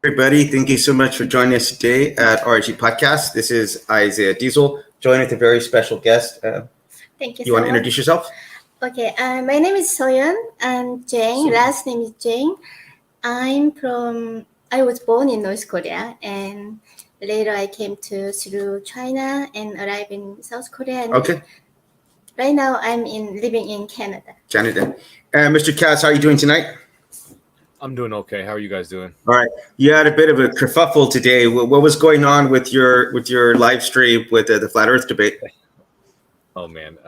Everybody, thank you so much for joining us today at RG Podcast. This is Isaiah Diesel, joined with a very special guest. Thank you You so want to much. introduce yourself? Okay, my name is Soyeon and Jane. So- Last name is Jane. I was born in North Korea and later I came through China and arrived in South Korea. And Okay, right now I'm living in Canada. Canada. And Mr. Cass, how are you doing tonight? I'm doing okay. How are you guys doing? All right. You had a bit of a kerfuffle today. What was going on with your live stream with the Flat Earth debate? Oh man,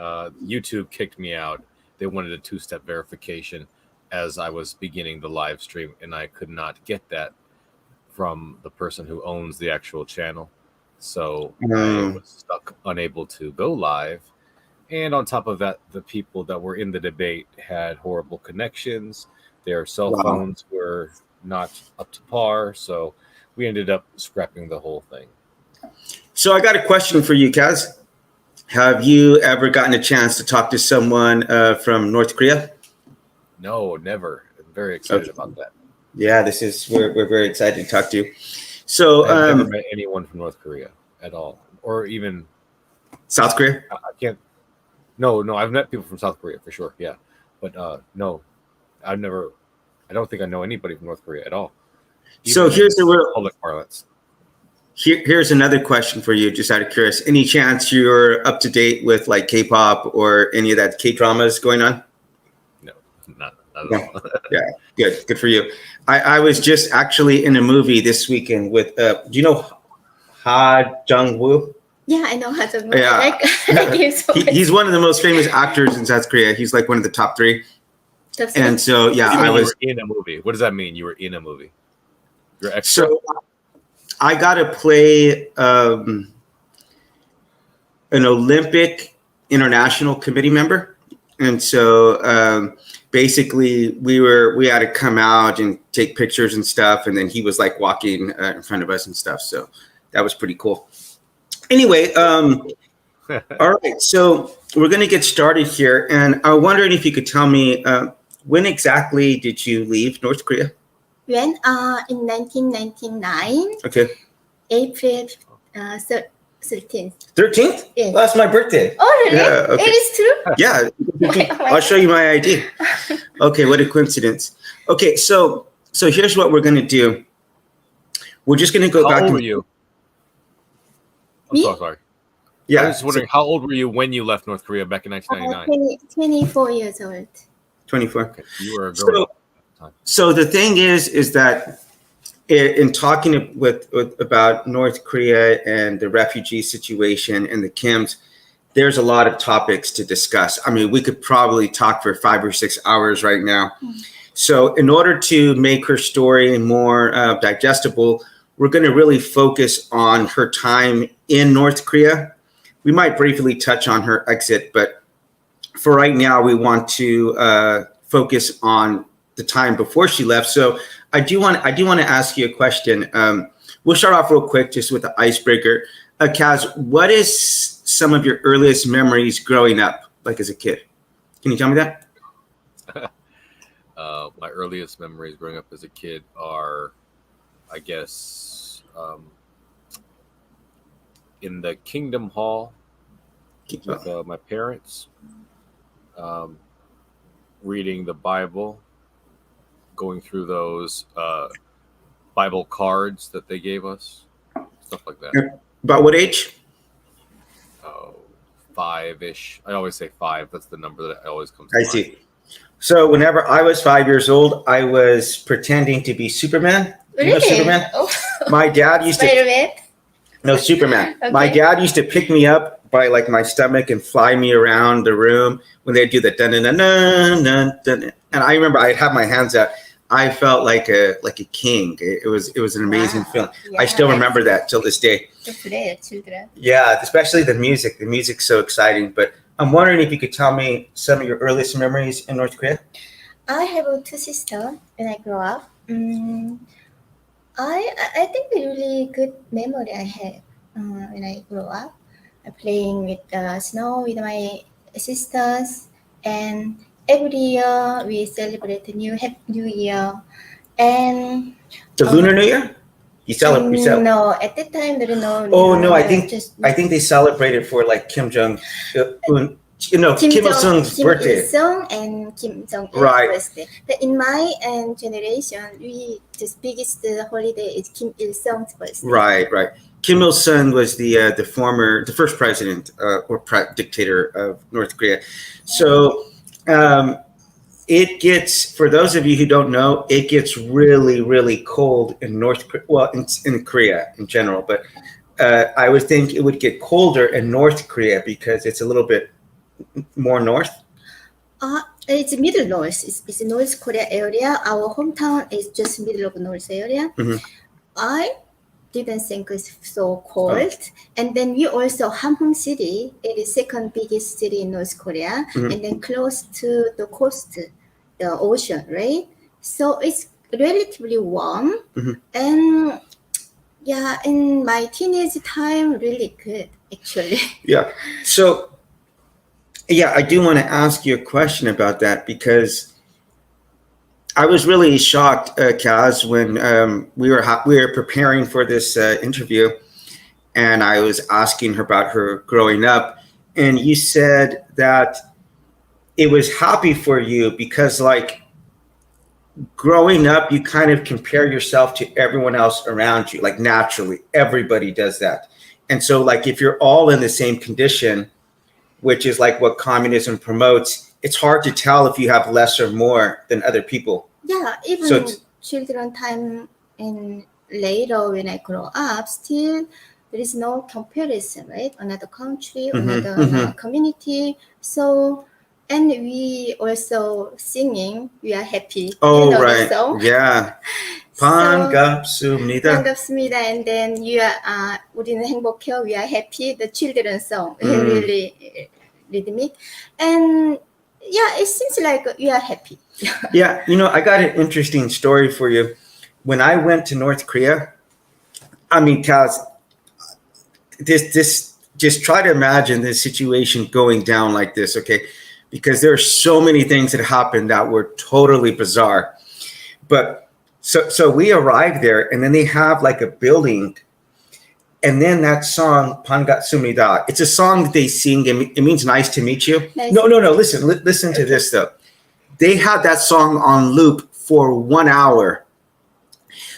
YouTube kicked me out. They wanted a two-step verification as I was beginning the live stream, and I could not get that from the person who owns the actual channel. So I was stuck, unable to go live. And on top of that, the people that were in the debate had horrible connections. Their cell Wow. phones were not up to par, so we ended up scrapping the whole thing. So I got a question for you, Kaz. Have you ever gotten a chance to talk to someone from North Korea? No, never. I'm very excited Okay. about that. Yeah, we're very excited to talk to you. So I've never met anyone from North Korea at all, or even South Korea? I can't. No, I've met people from South Korea for sure. Yeah, but no, I've never. I don't think I know anybody from North Korea at all. So even here's in the real. public parlance. Here's another question for you, just out of curiosity. Any chance you're up to date with like K-pop or any of that K-dramas going on? No, not at No. all. Yeah, good for you. I was just actually in a movie this weekend with, do you know Ha Jung-woo? Yeah, I know how to move. Yeah. Like him so much. He's one of the most famous actors in South Korea. He's like one of the top 3. That's And it. so, yeah, You I mean was. you were in a movie. What does that mean? You were in a movie. You're extra. So I got to play an Olympic international committee member. And so basically we had to come out and take pictures and stuff. And then he was like walking in front of us and stuff. So that was pretty cool. Anyway, all right. So we're going to get started here. And I'm wondering if you could tell me when exactly did you leave North Korea? When in 1999, Okay. April 13th. 13th? Yes. Well, that's my birthday. Oh, really? Yeah, okay. It is true? Yeah, I'll show you my ID. Okay, what a coincidence. Okay, so here's what we're gonna do. We're just gonna go How back. old were you? I'm Me? so sorry. I Yeah. was just wondering, how old were you when you left North Korea back in 1999? 24 years old. 24. Okay, you were a grown up at the time. So the thing is that in talking about North Korea and the refugee situation and the Kims, there's a lot of topics to discuss. I mean, we could probably talk for 5 or 6 hours right now. So in order to make her story more digestible, we're going to really focus on her time in North Korea. We might briefly touch on her exit, but for right now, we want to focus on the time before she left. So I do want to ask you a question. We'll start off real quick just with the icebreaker. Kaz, what is some of your earliest memories growing up, like as a kid? Can you tell me that? My earliest memories growing up as a kid are, I guess, in the Kingdom Hall with my parents, reading the Bible, going through those Bible cards that they gave us, stuff like that. About what age? Oh, 5-ish. I always say 5. That's the number that always comes to I mind. see. So whenever I was 5 years old, I was pretending to be Superman. You know Really? Superman? Oh, My dad used to. Spider-Man? No, Superman. Okay. My dad used to pick me up by like my stomach and fly me around the room when they'd do the dun dun dun dun dun dun. And I remember I'd have my hands out. I felt like a king. It was an amazing Wow. feeling. Yeah, I still remember that till this day. To play children. Yeah, especially the music. The music's so exciting. But I'm wondering if you could tell me some of your earliest memories in North Korea. I have 2 sisters when I grow up. I think the really good memory I have when I grow up. Playing with the snow with my sisters, and every year we celebrate the New Year, and The Lunar New Year? You celebrate. No, at that time there is no. Oh no, I just think they celebrated for like Kim Jong Un, Kim Il Sung's Kim birthday. Il Sung and Kim Jong Il's Right. birthday. But in my generation, the biggest holiday is Kim Il Sung's birthday. Right. Kim Il Sung was the first president or dictator of North Korea. So it gets, for those of you who don't know, it gets really, really cold in in Korea in general. But I would think it would get colder in North Korea because it's a little bit more north. It's middle north. It's North Korea area. Our hometown is just middle of North area. Mm-hmm. I didn't think it's so cold. And then we also Hamhung City. It is second biggest city in North Korea, and then close to the coast, the ocean, right? So it's relatively warm, and yeah, in my teenage time, really good actually. Yeah. So yeah, I do want to ask you a question about that because I was really shocked, Kaz, when we were preparing for this interview, and I was asking her about her growing up, and you said that it was happy for you because, like, growing up, you kind of compare yourself to everyone else around you, like naturally, everybody does that, and so like if you're all in the same condition, which is like what communism promotes, it's hard to tell if you have less or more than other people. Yeah, even children time and later when I grow up, still there is no comparison, right? Another country, another community. So, and we also singing, we are happy. Oh, the song? Yeah. 반갑습니다. 반갑습니다. And then 우리는 행복해요. We are happy. The children's song, really rhythmic. And yeah, it seems like we are happy. Yeah, I got an interesting story for you. When I went to North Korea, I mean, Kaz, this just try to imagine this situation going down like this, okay? Because there are so many things that happened that were totally bizarre. But so we arrived there, and then they have like a building, and then that song 반갑습니다. It's a song that they sing, and it means nice to meet you. Nice. No. Listen to this though. They had that song on loop for 1 hour.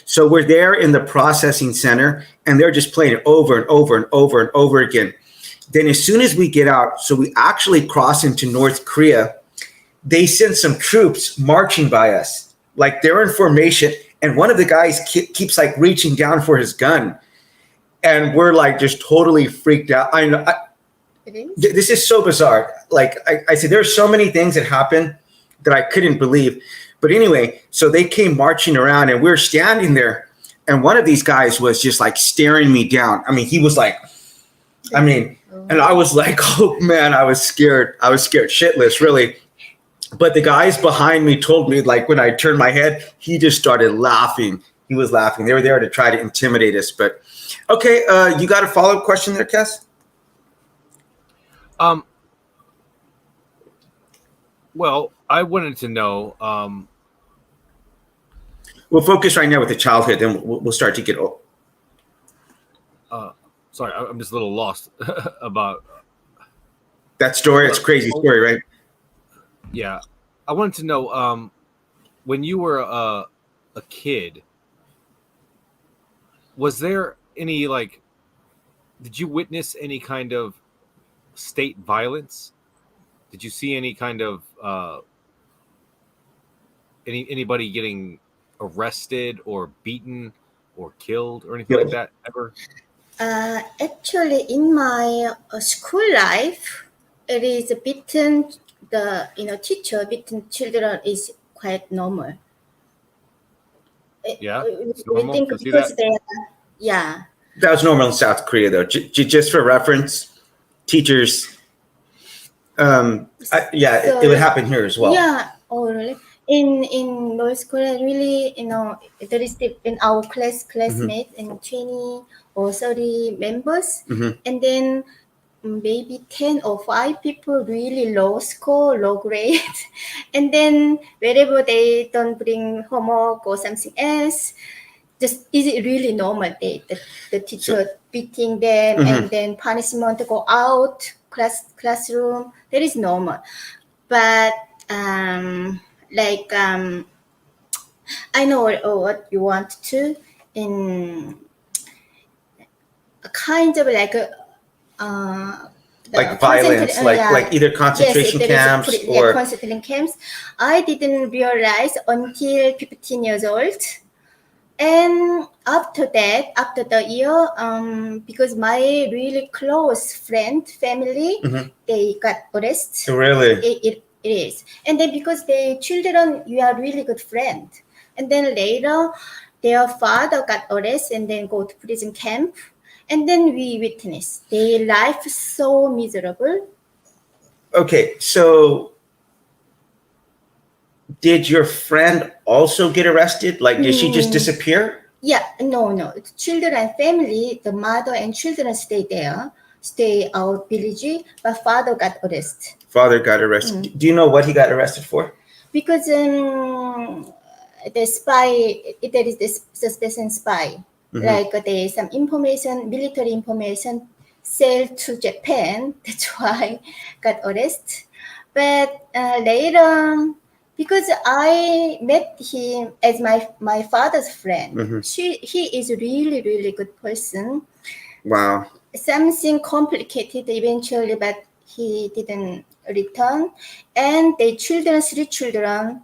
So we're there in the processing center, and they're just playing it over and over and over and over again. Then as soon as we get out, so we actually cross into North Korea, they send some troops marching by us. Like they're in formation, and one of the guys keeps like reaching down for his gun, and we're like just totally freaked out. This is so bizarre. Like I said, there's so many things that happen that I couldn't believe. But anyway, so they came marching around, and we're standing there, and one of these guys was just like staring me down. I mean, he was like, and I was like, oh man, I was scared. I was scared shitless, really. But the guys behind me told me, like, when I turned my head, he just started laughing. He was laughing. They were there to try to intimidate us. But okay, you got a follow-up question there, Cass? Well, I wanted to know. We'll focus right now with the childhood, then we'll start to get old. Sorry, I'm just a little lost about that story. It's a crazy story, right? Yeah, I wanted to know when you were a kid, was there any did you witness any kind of state violence? Did you see any kind of anybody getting arrested or beaten or killed or anything like that ever? Actually, in my school life, it is beaten. The teacher beating children is quite normal. Yeah, we normal think to see because that? That was normal in South Korea, though. Just for reference, teachers. It would happen here as well. Yeah. Oh, really? In North Korea, really, there is in our classmates and 20 or 30 members, and then maybe 10 or 5 people really low score, low grade, and then wherever they don't bring homework or something else, just is it really normal? The teacher beating them and then punishment to go out classroom. That is normal, but I know what you want to in a kind of like a like violence, like either concentration camps or concentration camps. I didn't realize until 15 years old. And after that, after the year, because my really close friend, family, they got arrested. Really? It is. And then because the children, you are really good friend. And then later, their father got arrested and then go to prison camp. And then we witnessed their life so miserable. Okay, so did your friend also get arrested? Like, did she just disappear? Yeah, no. Children and family, the mother and children stay there, stay out village, but father got arrested. Father got arrested. Do you know what he got arrested for? Because the spy, there is this suspicion spy. Like there's some information, military information, sell to Japan. That's why got arrested. But later, because I met him as my father's friend, he is a really good person. Wow. Something complicated eventually, but he didn't return. And the children, 3 children,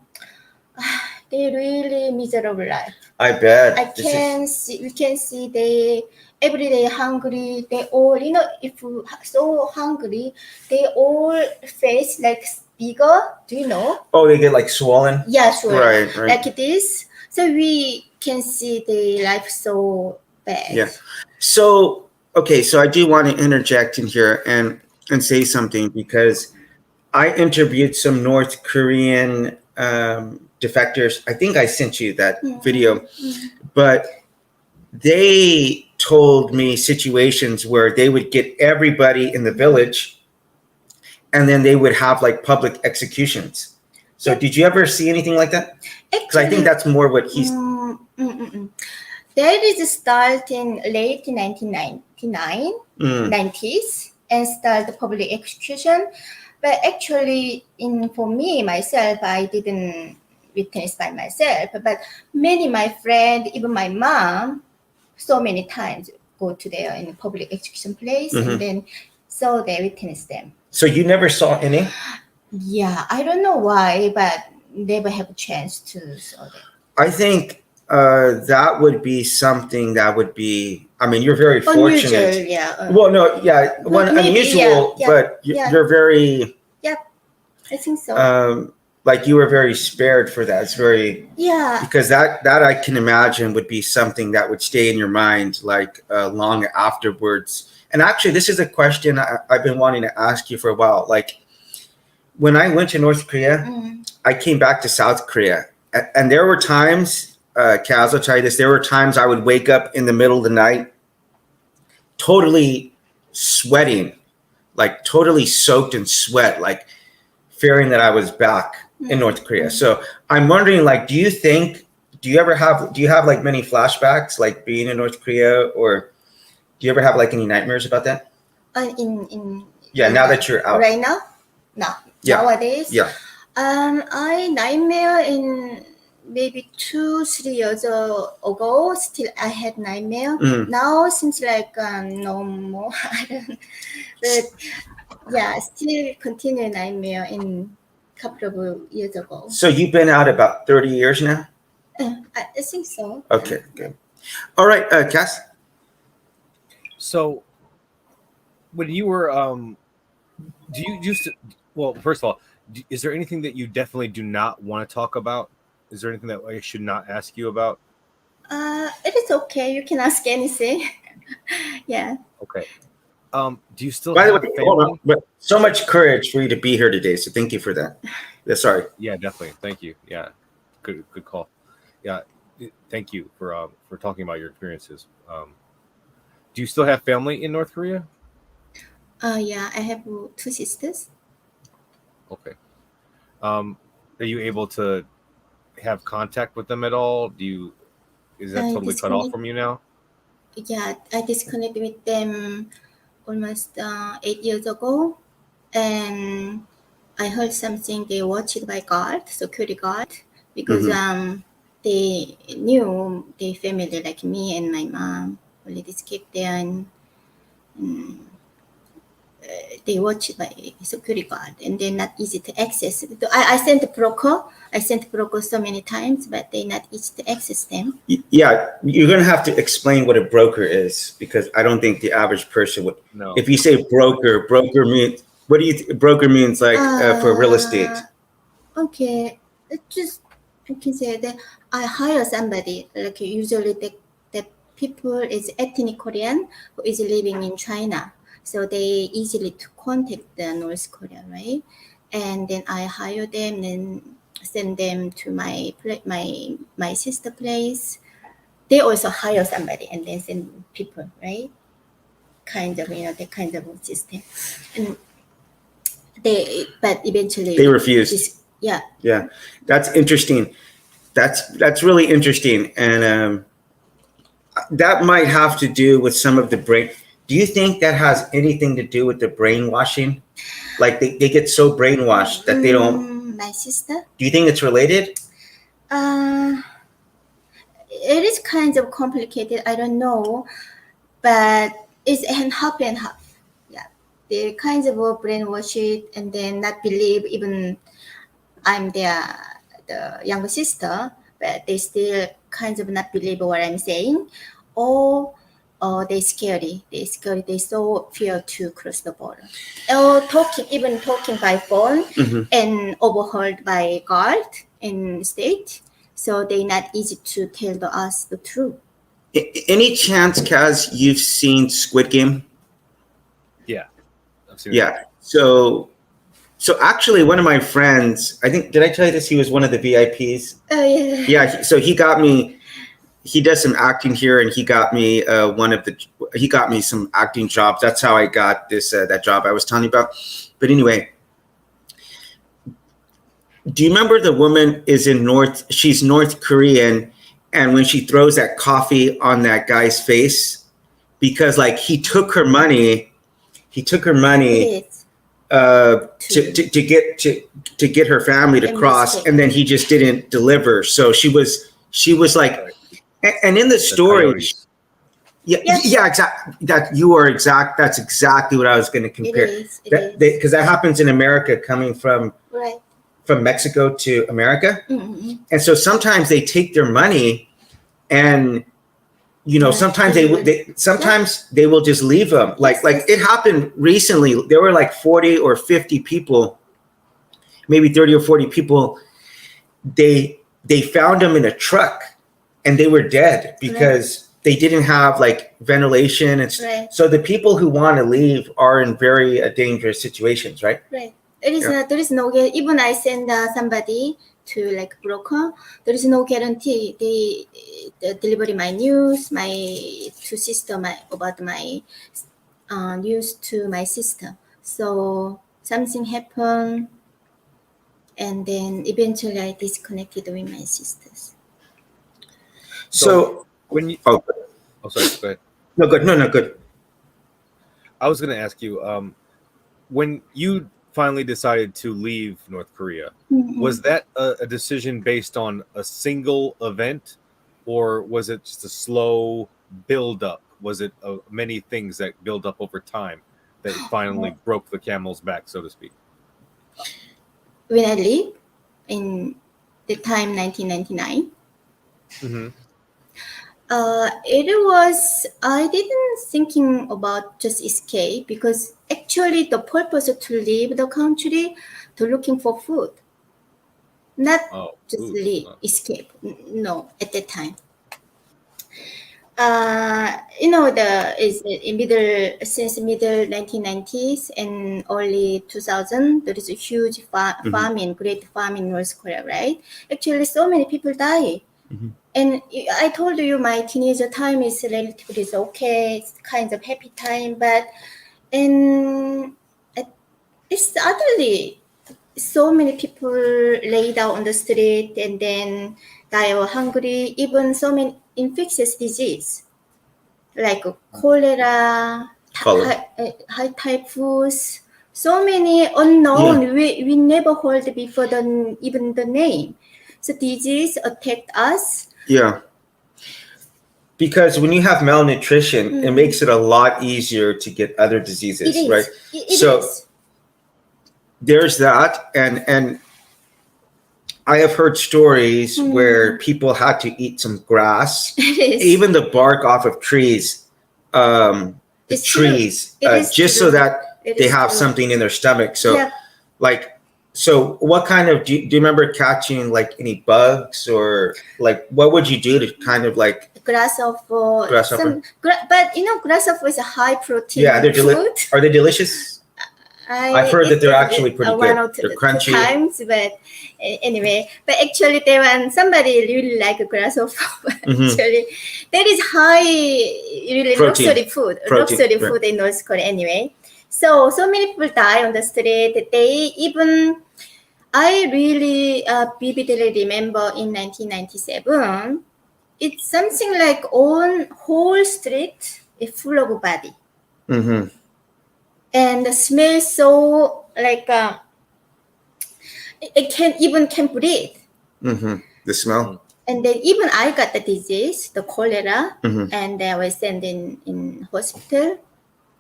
they really miserable life. I bet. We can see they every day hungry. They all, if so hungry, they all face like bigger. Do you know? Oh, they get like swollen? Yeah, sure. Right. Like this. So we can see the life so bad. Yeah. So, okay, so I do want to interject in here and say something because I interviewed some North Korean defectors. I think I sent you that video, but they told me situations where they would get everybody in the village and then they would have like public executions. So did you ever see anything like that? Because I think that's more what he's... That is start in late 1999, 90s, and start the public execution. But actually, for me, myself, I didn't witness by myself. But many my friends, even my mom, so many times go to their in public execution place, and then so they witness them. So you never saw any? Yeah, I don't know why, but never have a chance to saw them. I think that would be something that would be... I mean, you're very fortunate. Unusual, yeah. Well, no, yeah, unusual, but you're very... Yeah, I think so. Like you were very spared for that. It's very... Yeah. Because that I can imagine would be something that would stay in your mind like long afterwards. And actually, this is a question I've been wanting to ask you for a while. Like, when I went to North Korea, I came back to South Korea. And there were times, Kaz, I'll tell you this, there were times I would wake up in the middle of the night, totally sweating, like totally soaked in sweat, like fearing that I was back in North Korea. So I'm wondering, like, do you have like many flashbacks, like being in North Korea, or do you ever have like any nightmares about that? Now that you're out. Right now? No. Yeah. Nowadays? Yeah. I nightmare in maybe 2-3 years ago. Still, I had nightmare. Now seems like no more. I don't. But yeah, still continue nightmare in couple of years ago. So you've been out about 30 years now? I think so. Okay, good. All right, Cass. So when you were, do you used to? Well, first of all, is there anything that you definitely do not want to talk about? Is there anything that I should not ask you about? It is okay. You can ask anything. Yeah. Okay. Do you still? By the way, family? hold on. But so much courage for you to be here today. So thank you for that. Yeah, sorry. Yeah, definitely. Thank you. Yeah, good call. Yeah, thank you for talking about your experiences. Do you still have family in North Korea? Yeah, I have 2 sisters. Okay. Are you able to have contact with them at all? Do you Is that I totally cut off disconnect. from you now? Yeah, I disconnected with them almost 8 years ago, and I heard something they watched by guard, security guard, because they knew their family like me and my mom already escaped there, and mm, they watched by security guard, and they're not easy to access. I sent broker so many times, but they're not easy to access them. Yeah, you're going to have to explain what a broker is, because I don't think the average person would. No. If you say broker means, what do you broker means like for real estate? Okay, just I can say that I hire somebody, like usually the people is ethnic Korean who is living in China, so they easily to contact the North Korea, right? And then I hire them and send them to my sister place. They also hire somebody and then send people, right? Kind of, that kind of system. And but eventually They refused. Yeah. Yeah, that's interesting. That's really interesting, and that might have to do with some of the brain. Do you think that has anything to do with the brainwashing? Like they get so brainwashed that they don't. My sister. Do you think it's related? It is kind of complicated. I don't know, but it's half and half. Yeah, they kind of brainwash it and then not believe even I'm the younger sister, but they still kind of not believe what I'm saying, or they scary. They scary. They so fear to cross the border, or talking by phone and overheard by guard in state. So they not easy to tell us the truth. Any chance, Kaz, you've seen Squid Game? Yeah, I've seen Yeah. So actually, one of my friends, I think, did I tell you this? He was one of the VIPs. Oh yeah. Yeah. So he got me. He does some acting here, and he got me he got me some acting jobs. That's how I got this that job I was telling you about. But anyway, do you remember the woman she's North Korean, and when she throws that coffee on that guy's face, because like he took her money It is. to get her family to cross, and then he just didn't deliver. So she was like, and in the story, yeah, exactly. That's exactly what I was going to compare. Because that happens in America, coming from Mexico to America, and so sometimes they take their money, and sometimes they will just leave them. Like it happened recently. There were like 40 or 50 people, maybe 30 or 40 people. They found them in a truck, and they were dead because they didn't have like ventilation, and so the people who want to leave are in very dangerous situations, right? Right. There is no even I send somebody to like broker. There is no guarantee they deliver my news, about my news to my sister. So something happened, and then eventually I disconnected with my sisters. So when you sorry, go ahead. No, good. I was going to ask you, when you finally decided to leave North Korea, was that a decision based on a single event, or was it just a slow build up? Was it many things that build up over time that finally broke the camel's back, so to speak? When I leave in the time 1999, I didn't thinking about just escape, because actually the purpose to leave the country to looking for food, not escape. No, at that time. Since middle 1990s and early 2000, there is a huge famine, great famine in North Korea, right? Actually, so many people die. And I told you my teenager time is relatively okay. It's kind of happy time, but it's suddenly so many people lay down on the street and then die or hungry. infectious disease like cholera, high typhus, so many unknown. Yeah. We never heard before even the name. So disease attacked us. Yeah. Because when you have malnutrition, it makes it a lot easier to get other diseases, It is. right? It So is. there's that, and I have heard stories where people had to eat some grass, It is. even the bark off of trees, It's trees, is just true. so that It they is have true. something in their stomach. So, Yeah. like, so what kind of do you remember catching like any bugs, or like what would you do to kind of like Grasshopper. Grasshopper. But grasshopper is a high protein Yeah, they're food. Are they delicious? I've heard that they're actually pretty good. One or two, They're crunchy. two times, but anyway. But actually, when somebody really like grasshopper, actually, that is high, really Protein. luxury food. Protein, Luxury right. food in North Korea anyway. So many people die on the street. I really vividly remember in 1997, it's something like on whole street is full of body. Mm-hmm. And the smell so like it can't breathe. Mm-hmm. The smell. And then even I got the disease, the cholera, Mm-hmm. and I was sent in hospital.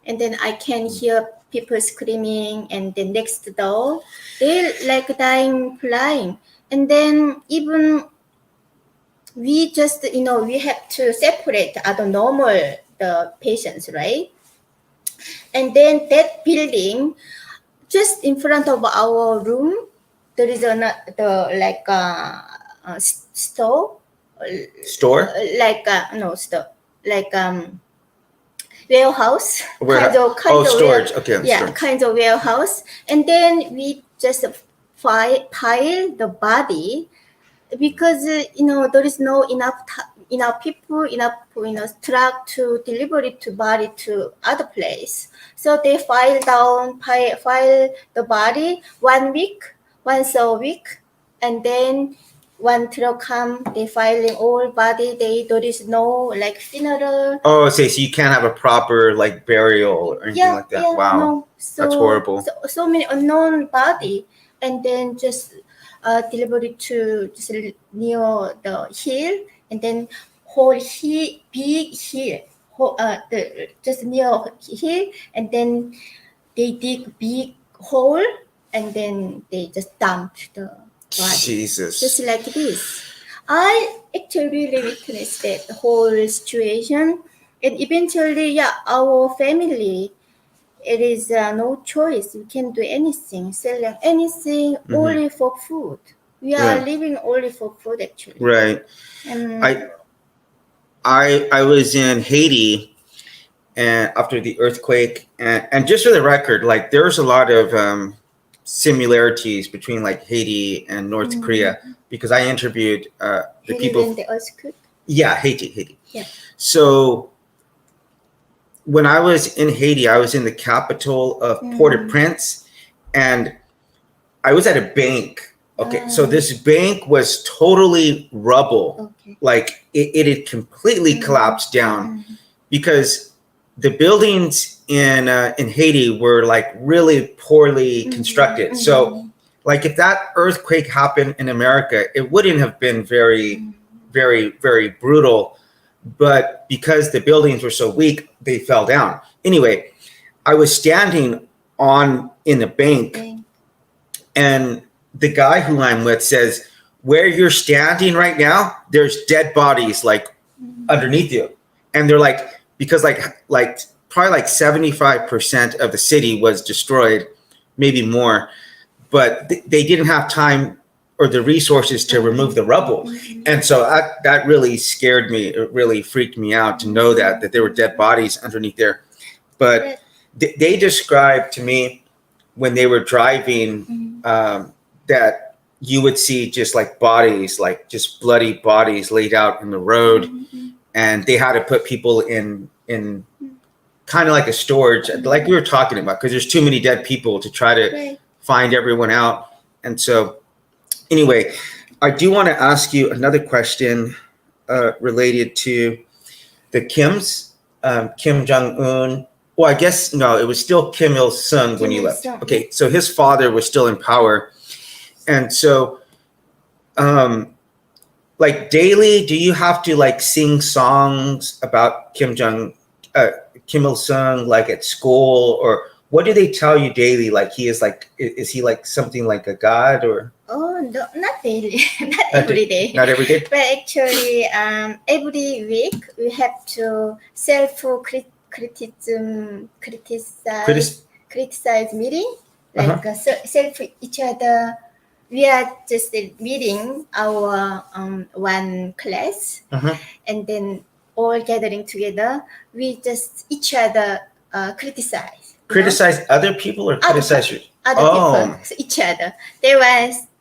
And then I can hear people screaming, and the next door they like dying, flying. And then even we just we have to separate other normal the patients, right? And then that building, just in front of our room, there is store. Store? Warehouse. Kind of storage. Okay. Yeah, storage. kind of warehouse. And then we just pile the body because there is no enough people, enough truck to deliver it to body to other place. So they file the body once a week, and then one truck come, they filing all body. There is no like funeral. Oh, so you can't have a proper like burial or anything like that. Yeah, Wow, no. that's horrible. So many unknown body, and then just deliver it to just near the hill, and then whole big hill, just near hill, and then they dig big hole, and then they just dump the body. Jesus. Just like this. I actually really witnessed that whole situation, and eventually, our family, it is no choice. We can do anything, selling anything only for food. We are living only for food, actually. Right. I was in Haiti, and after the earthquake, and just for the record, like there's a lot of similarities between like Haiti and North Korea, because I interviewed the Haiti people. and the earthquake. Yeah, Haiti. Yeah. So when I was in Haiti, I was in the capital of Port-au-Prince, and I was at a bank. Okay, so this bank was totally rubble. Okay. Like it had completely collapsed down because the buildings in Haiti were like really poorly constructed. So like if that earthquake happened in America, it wouldn't have been very, very, very brutal. But because the buildings were so weak, they fell down. Anyway, I was standing in the bank, and the guy who I'm with says, where you're standing right now, there's dead bodies like underneath you. And they're like, because like probably like 75% of the city was destroyed, maybe more, but they didn't have time or the resources to remove the rubble. And so that really scared me. It really freaked me out to know that there were dead bodies underneath there. But they described to me when they were driving that you would see just like bodies, like just bloody bodies laid out in the road. And they had to put people in kind of like a storage, like we were talking about, because there's too many dead people to try to find everyone out. And so anyway, I do want to ask you another question. related to the Kims, Kim Jong-un. Well, I guess no, it was still Kim Il-sung when he left. Il-sung, Okay, so his father was still in power, and so like daily, do you have to like sing songs about Kim Il-sung like at school, or what do they tell you daily? Like he is like, is he like something like a god or? Oh, no, not daily, not every day. Not every day. But actually, every week we have to criticize meeting, like self each other. We are just meeting our one class, and then all gathering together. We just each other criticize. Criticize other people or criticize you? Other people, so each other.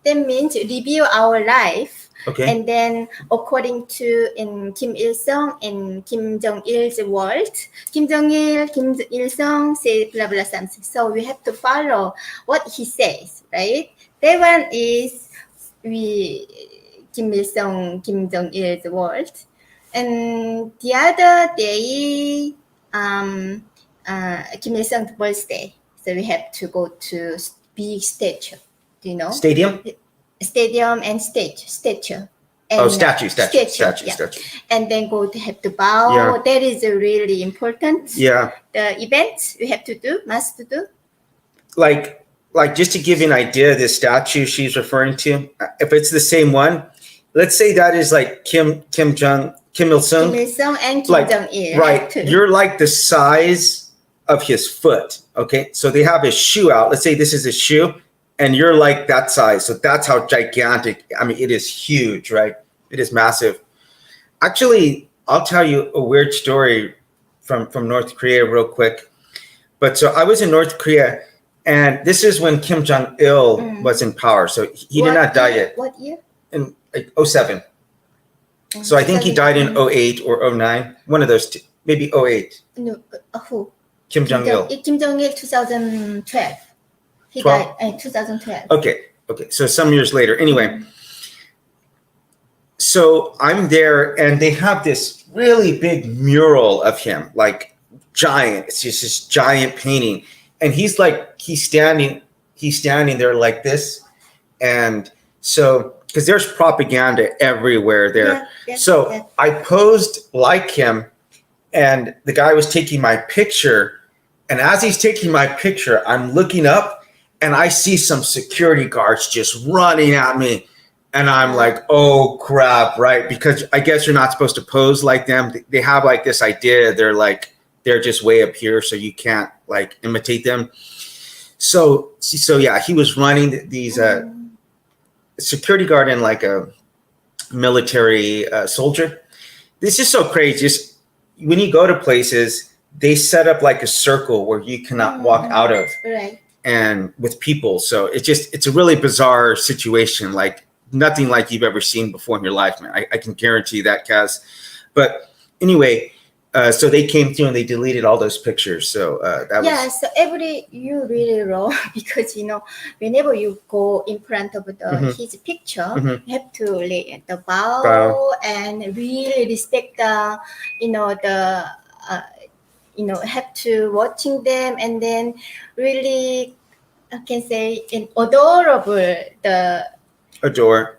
That means review our life. Okay. And then according to in Kim Il-sung and Kim Jong-il's world, Kim Il-sung say blah blah something. So we have to follow what he says, right? That one is Kim Il-sung, Kim Jong-il's world. And the other day, Kim Il-sung's birthday. So we have to go to big statue. Do you know? Stadium And statue. And statue. And then have to bow. Yeah. That is really important. Yeah. The events we have to do, must do. Like just to give you an idea, this statue she's referring to, if it's the same one, let's say that is like Kim Il-sung. Kim Il-sung and Kim Jong-il. Right. You're like the size of his foot. Okay. So they have his shoe out. Let's say this is his shoe. And you're like that size. So that's how gigantic. I mean, it is huge, right? It is massive. Actually, I'll tell you a weird story from North Korea real quick. But so I was in North Korea, and this is when Kim Jong-il was in power. So he did not die yet. What year? In like 07. So I think he died in 08 or 09. One of those two. Maybe 08. No, who? Kim Jong-il. Kim Jong-il, 2012. He 12? died in 2012. Okay. So some years later. Anyway, so I'm there, and they have this really big mural of him, like giant. It's just this giant painting, and he's standing there like this, and so because there's propaganda everywhere there. I posed like him, and the guy was taking my picture, and as he's taking my picture, I'm looking up. And I see some security guards just running at me. And I'm like, oh, crap, right? Because I guess you're not supposed to pose like them. They have like this idea. They're just way up here, so you can't like imitate them. So yeah, he was running these security guard and like a military soldier. This is so crazy. Just when you go to places, they set up like a circle where you cannot walk out of. Right. And with people. So it's a really bizarre situation, like nothing like you've ever seen before in your life, man. I can guarantee that, Kaz. But anyway, so they came through and they deleted all those pictures. So so you really wrong because whenever you go in front of his picture, you have to lay the bow and really respect the have to watching them, and then really I can say adorable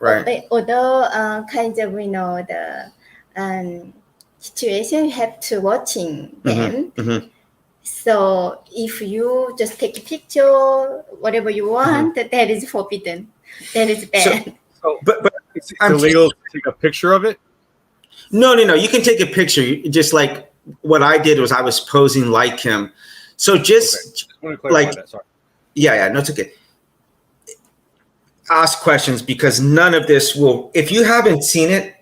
right? Other kinds of the situation you have to watching them. So if you just take a picture, whatever you want, that is forbidden. That is bad. But it's illegal to take a picture of it? No. You can take a picture. Just like what I did was I was posing like him. So just like, yeah, no, it's okay. Ask questions because none of this will, if you haven't seen it,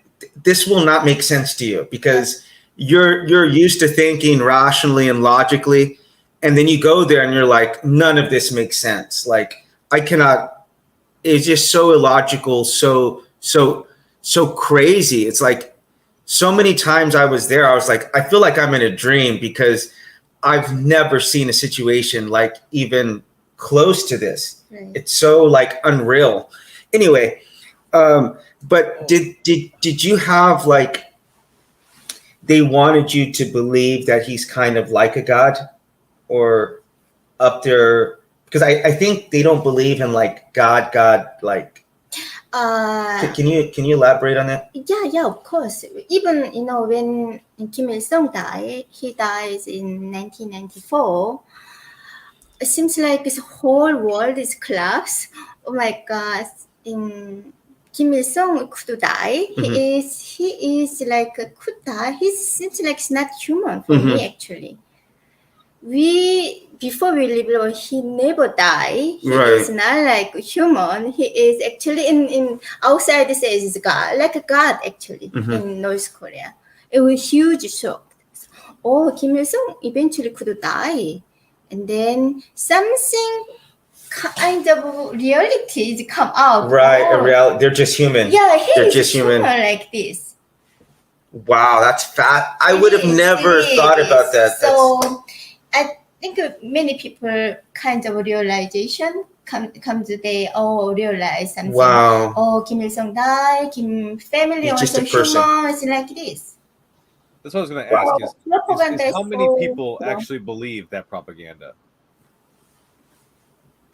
this will not make sense to you because you're used to thinking rationally and logically. And then you go there and you're like, none of this makes sense. Like I cannot, it's just so illogical. So crazy. It's like, so many times I was there, I was like, I feel like I'm in a dream because I've never seen a situation like even close to this. Right. It's so like unreal. Anyway, but did you have like they wanted you to believe that he's kind of like a god or up there, because I think they don't believe in like God like. Can you elaborate on that? Yeah, of course. Even when Kim Il Sung died, he dies in 1994. It seems like this whole world is collapsed. Oh my God! In Kim Il Sung could die. He is like could die. He seems like he's not human for me actually. Before we live, he never die. He is not like human. He is actually in outside says is God, like a God actually in North Korea. It was huge shock. Oh, Kim Il Sung eventually could die, and then something kind of realities come out. Right, a reality. They're just human. Yeah, they're just human like this. Wow, that's fat. I would have never thought about that. So I think many people kind of realization comes the day, realize something. Wow. Oh, Kim Il Sung died. Kim family also human. It's like this. That's what I was going to ask is how many people actually believe that propaganda?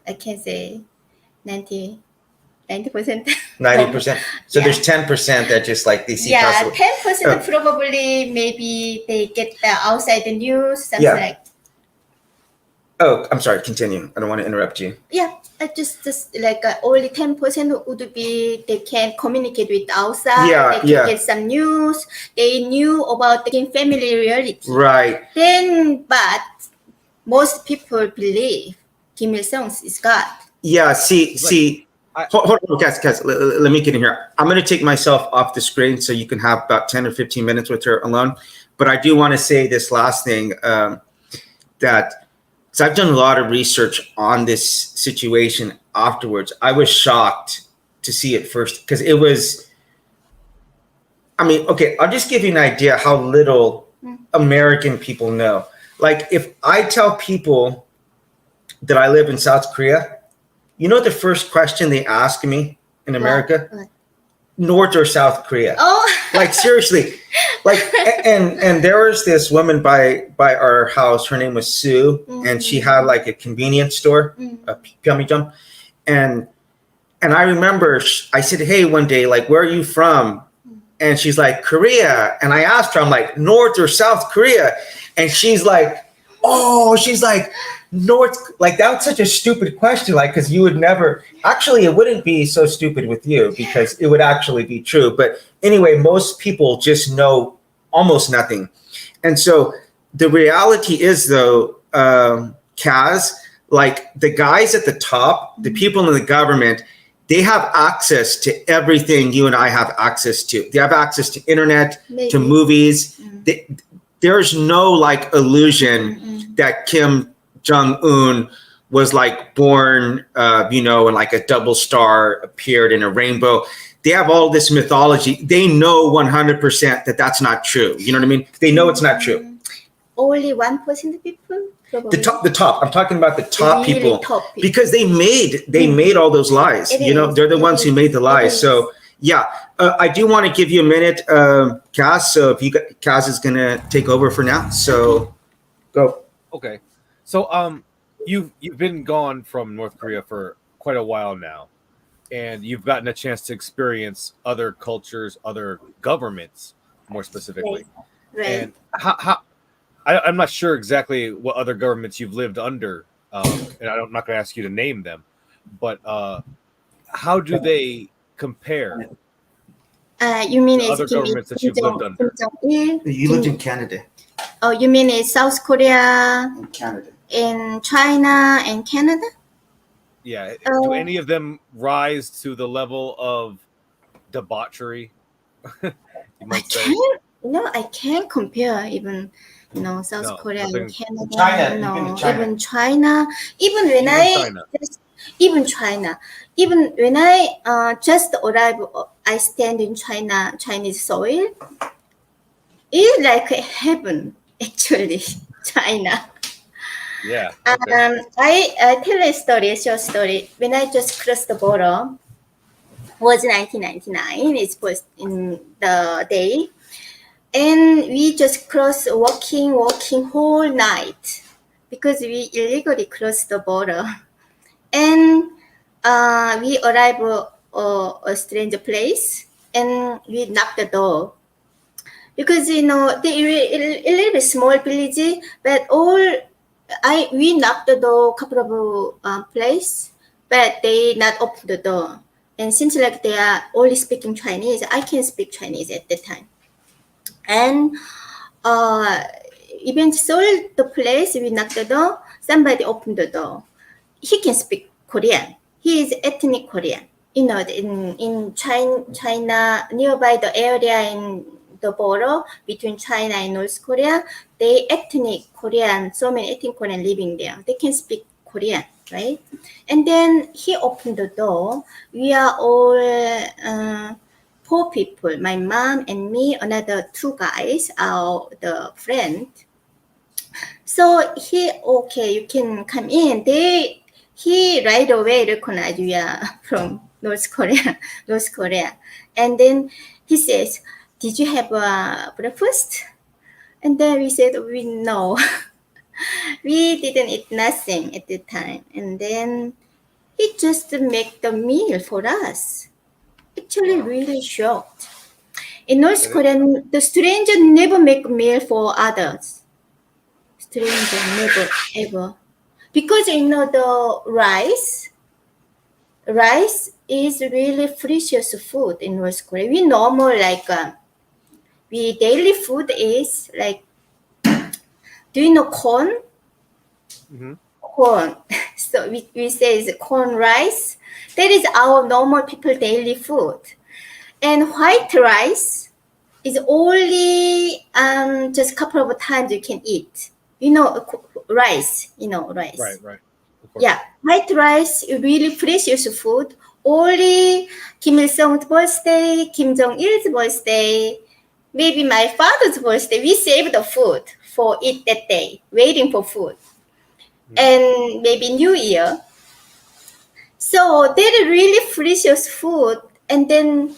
I can say 90%. 90%. So there's 10% that just like they see. Yeah, 10% probably maybe they get the outside the news, something like. Oh, I'm sorry. Continue. I don't want to interrupt you. Yeah, just like only 10% would be they can communicate with outside. They can get some news. They knew about the family reality. Right. Then, but most people believe Kim Il Sung is God. Yeah. See. Hold on, guys. Let me get in here. I'm going to take myself off the screen so you can have about 10 or 15 minutes with her alone. But I do want to say this last thing that. So I've done a lot of research on this situation afterwards. I was shocked to see it first because it was, okay, I'll just give you an idea how little American people know. Like if I tell people that I live in South Korea, you know the first question they ask me in America? What? North or South Korea? Oh, like seriously, like and there was this woman by our house. Her name was Sue, and she had like a convenience store, a Pyeongchang, and I remember I said, "Hey," one day, like, "Where are you from?" And she's like, "Korea." And I asked her, I'm like, "North or South Korea?" And she's like, "Oh," she's like, "North." Like that's such a stupid question, like because you would never. Actually, it wouldn't be so stupid with you because it would actually be true. But anyway, most people just know almost nothing. And so the reality is, though, Kaz, like the guys at the top, the people in the government, they have access to everything you and I have access to. They have access to internet, to movies. There's no like illusion that Kim Jong-un was like born, and like a double star appeared in a rainbow. They have all this mythology. They know 100% that that's not true. You know what I mean? They know it's not true. Only 1% of people? Probably. The top. I'm talking about the top people. Top people. Because they made all those lies. They're the ones who made the lies. So yeah, I do want to give you a minute, Kaz. So if Kaz is going to take over for now. So go. Okay. So you've been gone from North Korea for quite a while now, and you've gotten a chance to experience other cultures, other governments, more specifically. Right. And how I'm not sure exactly what other governments you've lived under, and I'm not going to ask you to name them, but how do they compare? You mean to other governments that you've lived under? You lived in Canada. Oh, you mean in South Korea? In Canada. In China and Canada? Yeah. Do any of them rise to the level of debauchery? You might say. I can't compare even, South Korea and Canada. China, even China. Even when I just arrived, I stand in Chinese soil. It's like heaven, actually, China. Yeah. Okay. I tell a short story. When I just crossed the border, was 1999. It's first in the day. And we just walking whole night because we illegally crossed the border. And we arrive a strange place and we knock the door. Because they a little bit small village, but we knocked the door couple of place, but they not open the door. And seems like they are only speaking Chinese. I can speak Chinese at that time. And even sold the place, we knocked the door, somebody opened the door. He can speak Korean. He is ethnic Korean. In China, nearby the area in the border between China and North Korea, they ethnic Korean, so many ethnic Korean living there. They can speak Korean, right? And then he opened the door. We are all 4 people, my mom and me, another 2 guys, our the friend. So okay, you can come in. He right away recognized we are from North Korea. And then he says, "Did you have breakfast?" And then we said, no, we didn't eat nothing at the time. And then he just make the meal for us. Actually, really shocked. In North Korea, the stranger never make meal for others. Stranger never ever, because the rice is really precious food in North Korea. We normal like we daily food is like, do you know corn? Mm-hmm. Corn. So we say it's corn rice. That is our normal people daily food. And white rice is only just couple of times you can eat. Rice. Rice. Right. Of course. Yeah, white rice is really precious food. Only Kim Il Sung's birthday, Kim Jong Il's birthday, maybe my father's birthday, we save the food for it that day, waiting for food. And maybe New Year. So they're really precious food. And then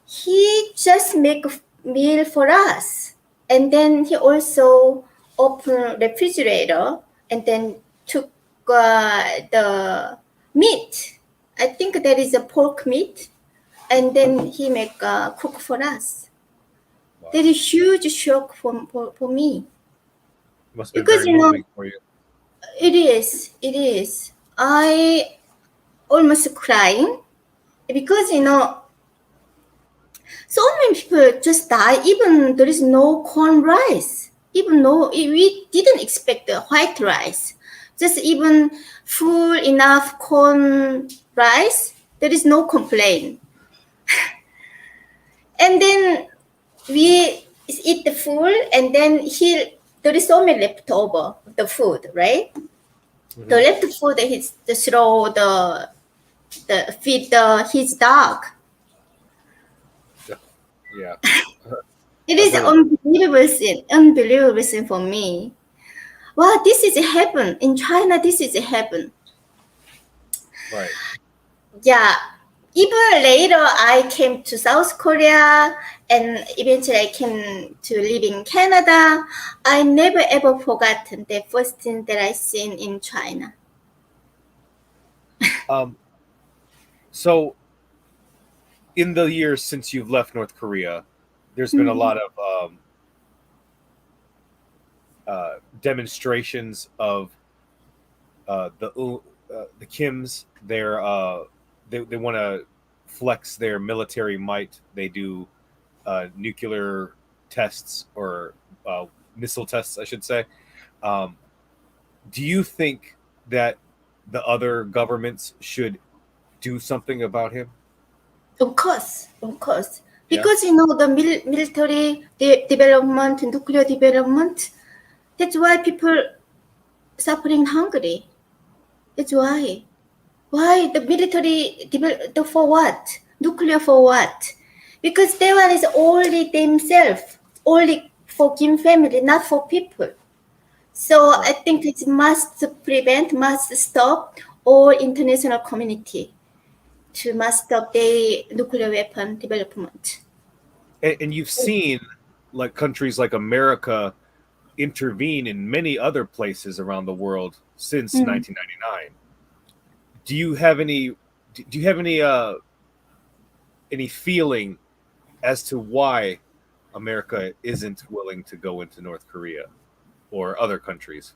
he just make a meal for us. And then he also opened refrigerator and then took the meat. I think there is a pork meat. And then he make cook for us. Wow. That is huge shock for me. Must be Because very moving for you. It is. I almost crying because so many people just die. Even there is no corn rice. Even though we didn't expect the white rice, just even full enough corn rice, there is no complaint. And then we eat the food, and then there is so many leftover the food, right? Mm-hmm. The left food he throw feed his dog. Yeah. It is unbelievable scene for me. Wow, this is heaven. In China, this is heaven. Right. Yeah. Even later, I came to South Korea, and eventually I came to live in Canada. I never ever forgotten the first thing that I seen in China. So in the years since you've left North Korea, there's been a lot of demonstrations of the Kims. They want to flex their military might. They do nuclear tests or missile tests, I should say. Do you think that the other governments should do something about him? Of course. Because the military development, nuclear development, that's why people suffering hungry. That's why. Why the military for what? Nuclear for what? Because that one is only themselves, only for Kim family, not for people. So I think it must stop all international community must stop the nuclear weapon development. And you've seen like countries like America intervene in many other places around the world since 1999. Do you have any feeling as to why America isn't willing to go into North Korea or other countries?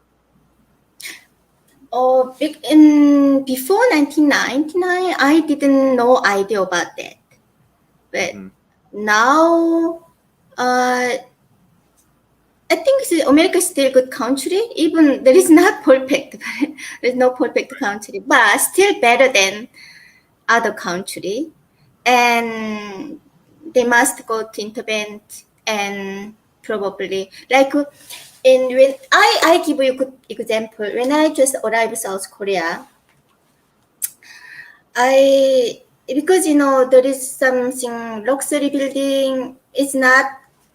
Oh, before 1999, I didn't know idea about that. But now, I think America is still a good country. Even there is not perfect, there's no perfect country, but still better than other country. And they must go to intervene and probably like when I give you a good example. When I just arrived South Korea, because there is something luxury building. It's not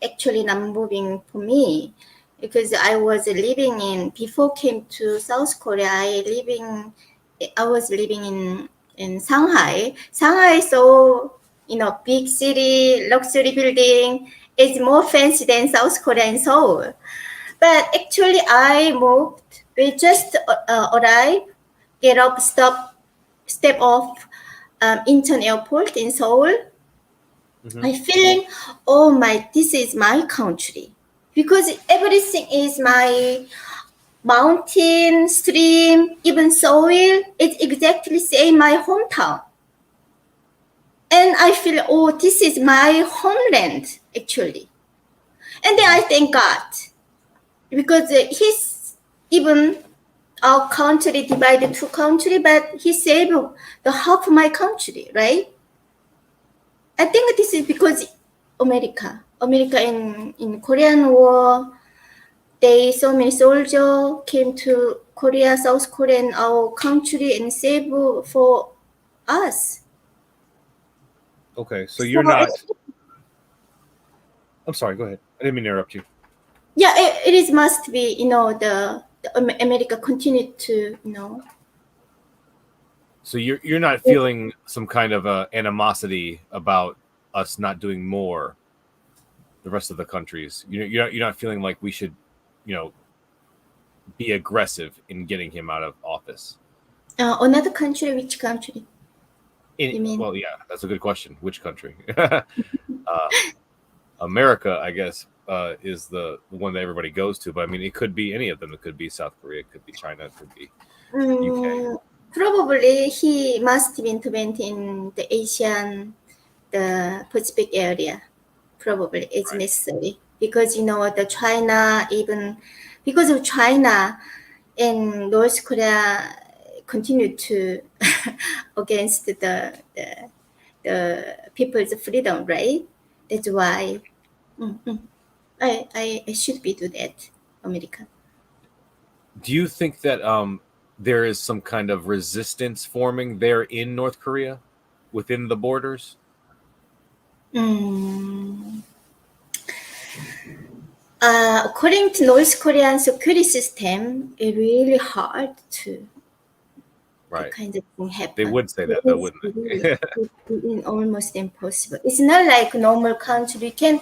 actually not moving for me because I was living before came to South Korea. I was living in Shanghai. Shanghai, so big city, luxury building. It's more fancy than South Korea and Seoul. But actually, I moved. We just arrived, get up, step off Incheon Airport in Seoul. I feeling, oh my, this is my country because everything is my mountain, stream, even soil. It's exactly same my hometown, and I feel, oh, this is my homeland actually. And then I thank God because He's even our country divided two country, but He saved the half of my country, right? I think this is because America in Korean War, so many soldiers came to Korea, South Korea, and our country and save for us. Okay, so you're not. I'm sorry. Go ahead. I didn't mean to interrupt you. Yeah, it is must be the America continue to So you're not feeling some kind of animosity about us not doing more. The rest of the countries, you're not feeling like we should, be aggressive in getting him out of office. Another country, which country? You mean? Well, yeah, that's a good question. Which country? America, I guess, is the one that everybody goes to. But I mean, it could be any of them. It could be South Korea. It could be China. It could be UK. Probably he must have intervened in the Asian, the Pacific area. Probably it's necessary because the China, even because of China and North Korea continue to against the people's freedom, right? That's why I should be do that, America. Do you think that there is some kind of resistance forming there in North Korea within the borders? According to North Korean security system, it's really hard to kind of thing happen. They would say that, though, wouldn't they? It's almost impossible. It's not like normal country. You can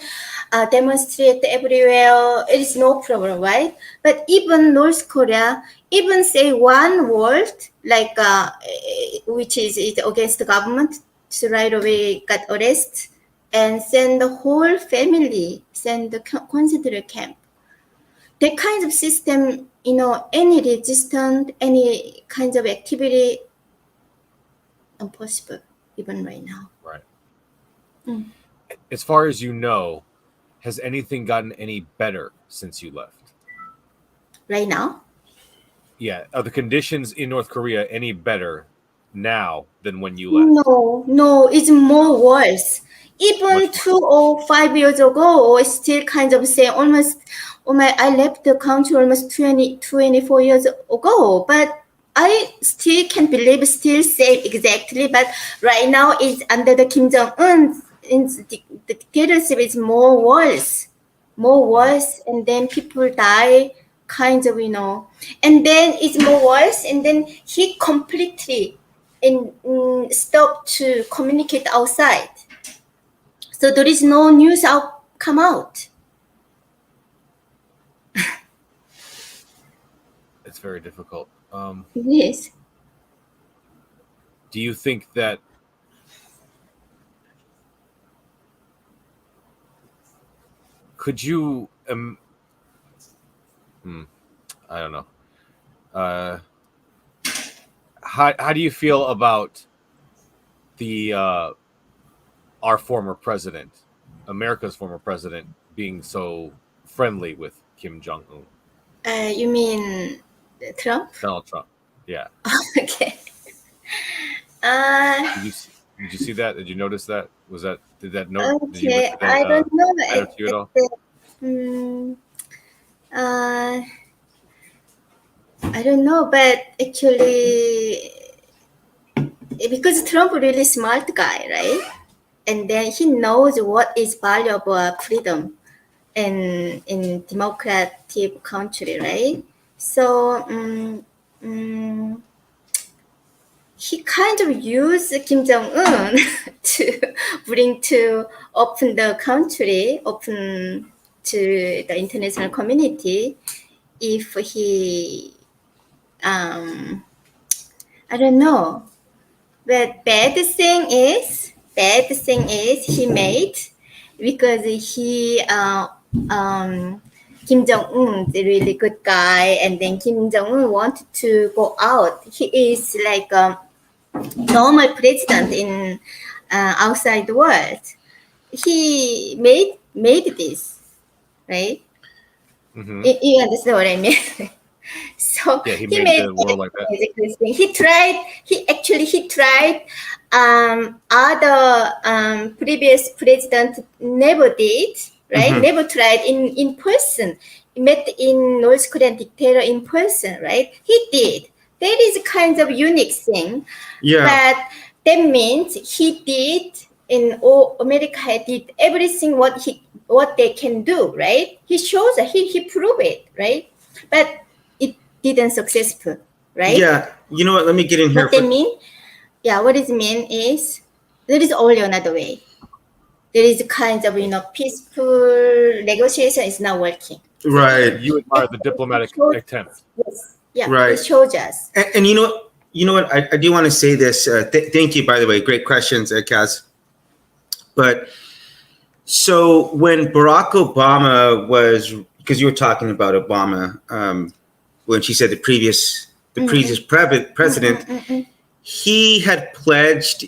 demonstrate everywhere. It is no problem, right? But even North Korea, even say one word, like which is against the government, so right away got arrested and send the whole family, send the concentration camp. That kind of system, any resistance, any kinds of activity, impossible, even right now. Right. As far as you know, has anything gotten any better since you left? Right now? Yeah. Are the conditions in North Korea any better now than when you left? No, it's more worse. Even 2 or 5 years ago, it's still kind of say almost, I left the country almost 24 years ago, but I still can't believe still same exactly. But right now it's under the Kim Jong-un, the dictatorship is more worse, and then people die, kind of, and then it's more worse, and then he completely stopped to communicate outside. So there is no news come out. It's very difficult. Yes. Do you think that could you I don't know. How do you feel about the our former president, America's former president, being so friendly with Kim Jong-un? You mean Trump? Donald Trump. Yeah. Okay. Uh, Did you see that? Did you notice that? Did that note? Did you okay. did that, I don't know. matter to you at all? Mm, uh, I don't know, but actually, because Trump really smart guy, right? And then he knows what is value of freedom in democratic country, right? So he kind of used Kim Jong Un to open the country, open to the international community. If he, I don't know. But bad thing is he made because Kim Jong Un is a really good guy, and then Kim Jong Un wanted to go out. He is like a normal president in outside the world. He made this, right? Mm-hmm. You understand what I mean? So Yeah, he he made made the world like that. He tried. He tried. Other previous president never did. Right? Mhm. Never tried in person. He met in North Korean dictator in person. Right? He did. That is kind of unique thing. Yeah. But that means he did. In all America did everything what they can do. Right? He shows that he proved it. Right? But it didn't successful, right? Yeah. You know what? Let me get in here. What they mean? Yeah, what it mean is there is only another way. There is kind of peaceful negotiation is not working. Right. You admire the diplomatic attempt. Yes. Yeah. Right. It shows us. And you know what? I do want to say this. Thank you, by the way. Great questions, Kaz. But so when Barack Obama was, because you were talking about Obama, when she said the previous president, he had pledged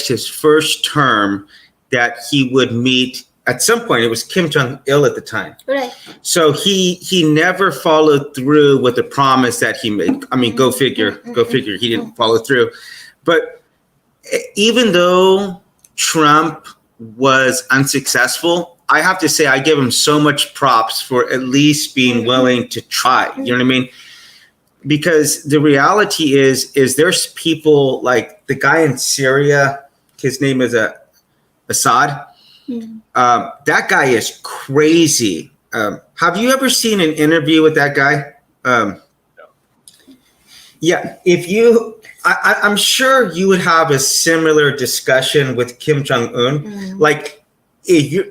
his first term that he would meet at some point. It was Kim Jong-il at the time. Right. So he never followed through with the promise that he made. I mean, go figure. He didn't follow through. But even though Trump was unsuccessful, I have to say I give him so much props for at least being willing to try. You know what I mean? Because the reality is there's people like the guy in Syria. His name is Assad. That guy is crazy. Have you ever seen an interview with that guy? No. Yeah, I'm sure you would have a similar discussion with Kim Jong-un. Like,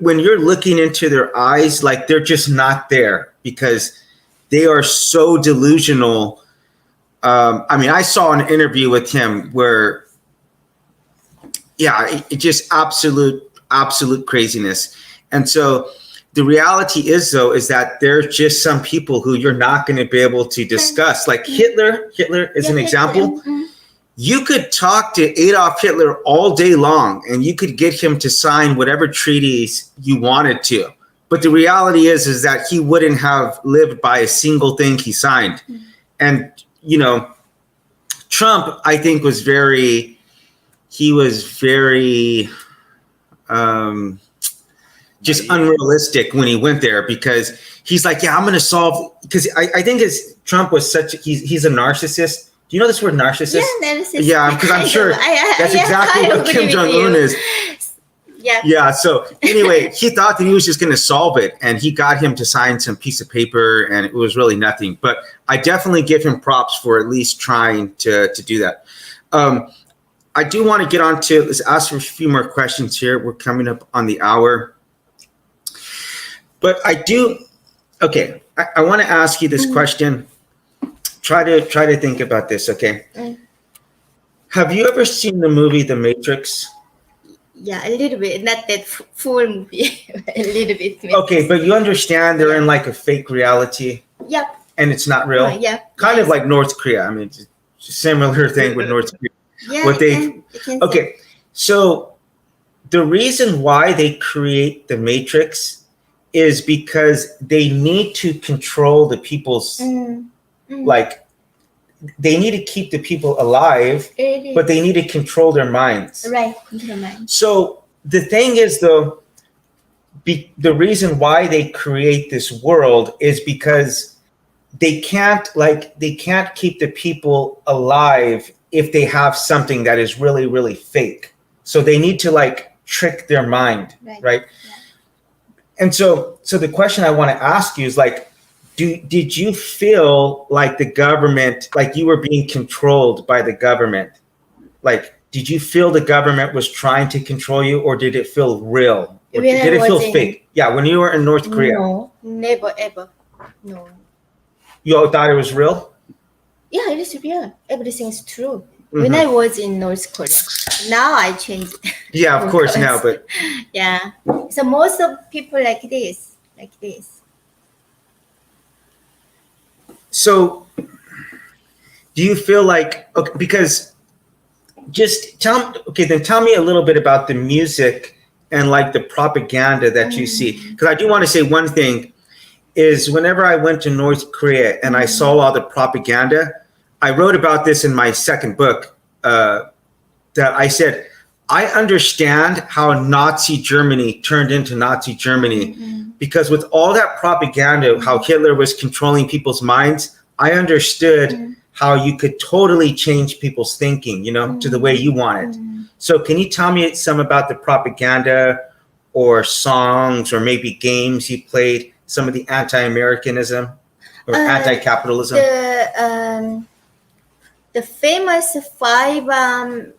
when you're looking into their eyes, like they're just not there because they are so delusional. I mean, I saw an interview with him where, yeah, it just absolute craziness. And so the reality is, though, is that there's just some people who you're not going to be able to discuss. Like Hitler is an example. You could talk to Adolf Hitler all day long and you could get him to sign whatever treaties you wanted to. But the reality is that he wouldn't have lived by a single thing he signed. And, Trump, I think, was very just unrealistic when he went there, because he's like, yeah, I'm going to solve, because I think Trump was he's a narcissist. Do you know this word narcissist? Yeah, narcissist. Yeah, because I'm sure that's exactly what Kim Jong-un is. Yeah. Yeah. So anyway, he thought that he was just going to solve it, and he got him to sign some piece of paper, and it was really nothing. But I definitely give him props for at least trying to do that. I do want to get on to, let's ask for a few more questions here. We're coming up on the hour. But okay, I want to ask you this question. Try to think about this, okay? Have you ever seen the movie The Matrix? Yeah, a little bit. Not that full movie. A little bit. Maybe. Okay, but you understand they're in like a fake reality. Yep. And it's not real. Yeah. Kind of like North Korea. I mean, it's a similar thing with North Korea. Yeah. What you can okay, so the reason why they create the Matrix is because they need to control the people's like they need to keep the people alive, but they need to control their minds. Right, control mind. So the thing is, though, the reason why they create this world is because they can't keep the people alive if they have something that is really, really fake. So they need to like trick their mind, right? Yeah. And so the question I want to ask you is like, did you feel like the government, like you were being controlled by the government? Like, did you feel the government was trying to control you, or did it feel real? Or did it feel fake? Yeah, when you were in North Korea. No, never ever. No. You all thought it was real? Yeah, it is real. Everything's true. When I was in North Korea, now I changed. Yeah, of course now, but yeah. So most of people like this. So, do you feel like, okay, because just tell me a little bit about the music and like the propaganda that you see. Because I do want to say one thing is whenever I went to North Korea and I saw all the propaganda, I wrote about this in my second book that I said, I understand how Nazi Germany turned into Nazi Germany because with all that propaganda, how Hitler was controlling people's minds, I understood how you could totally change people's thinking, to the way you want it. So can you tell me some about the propaganda or songs or maybe games you played, some of the anti-Americanism or anti-capitalism? The famous 5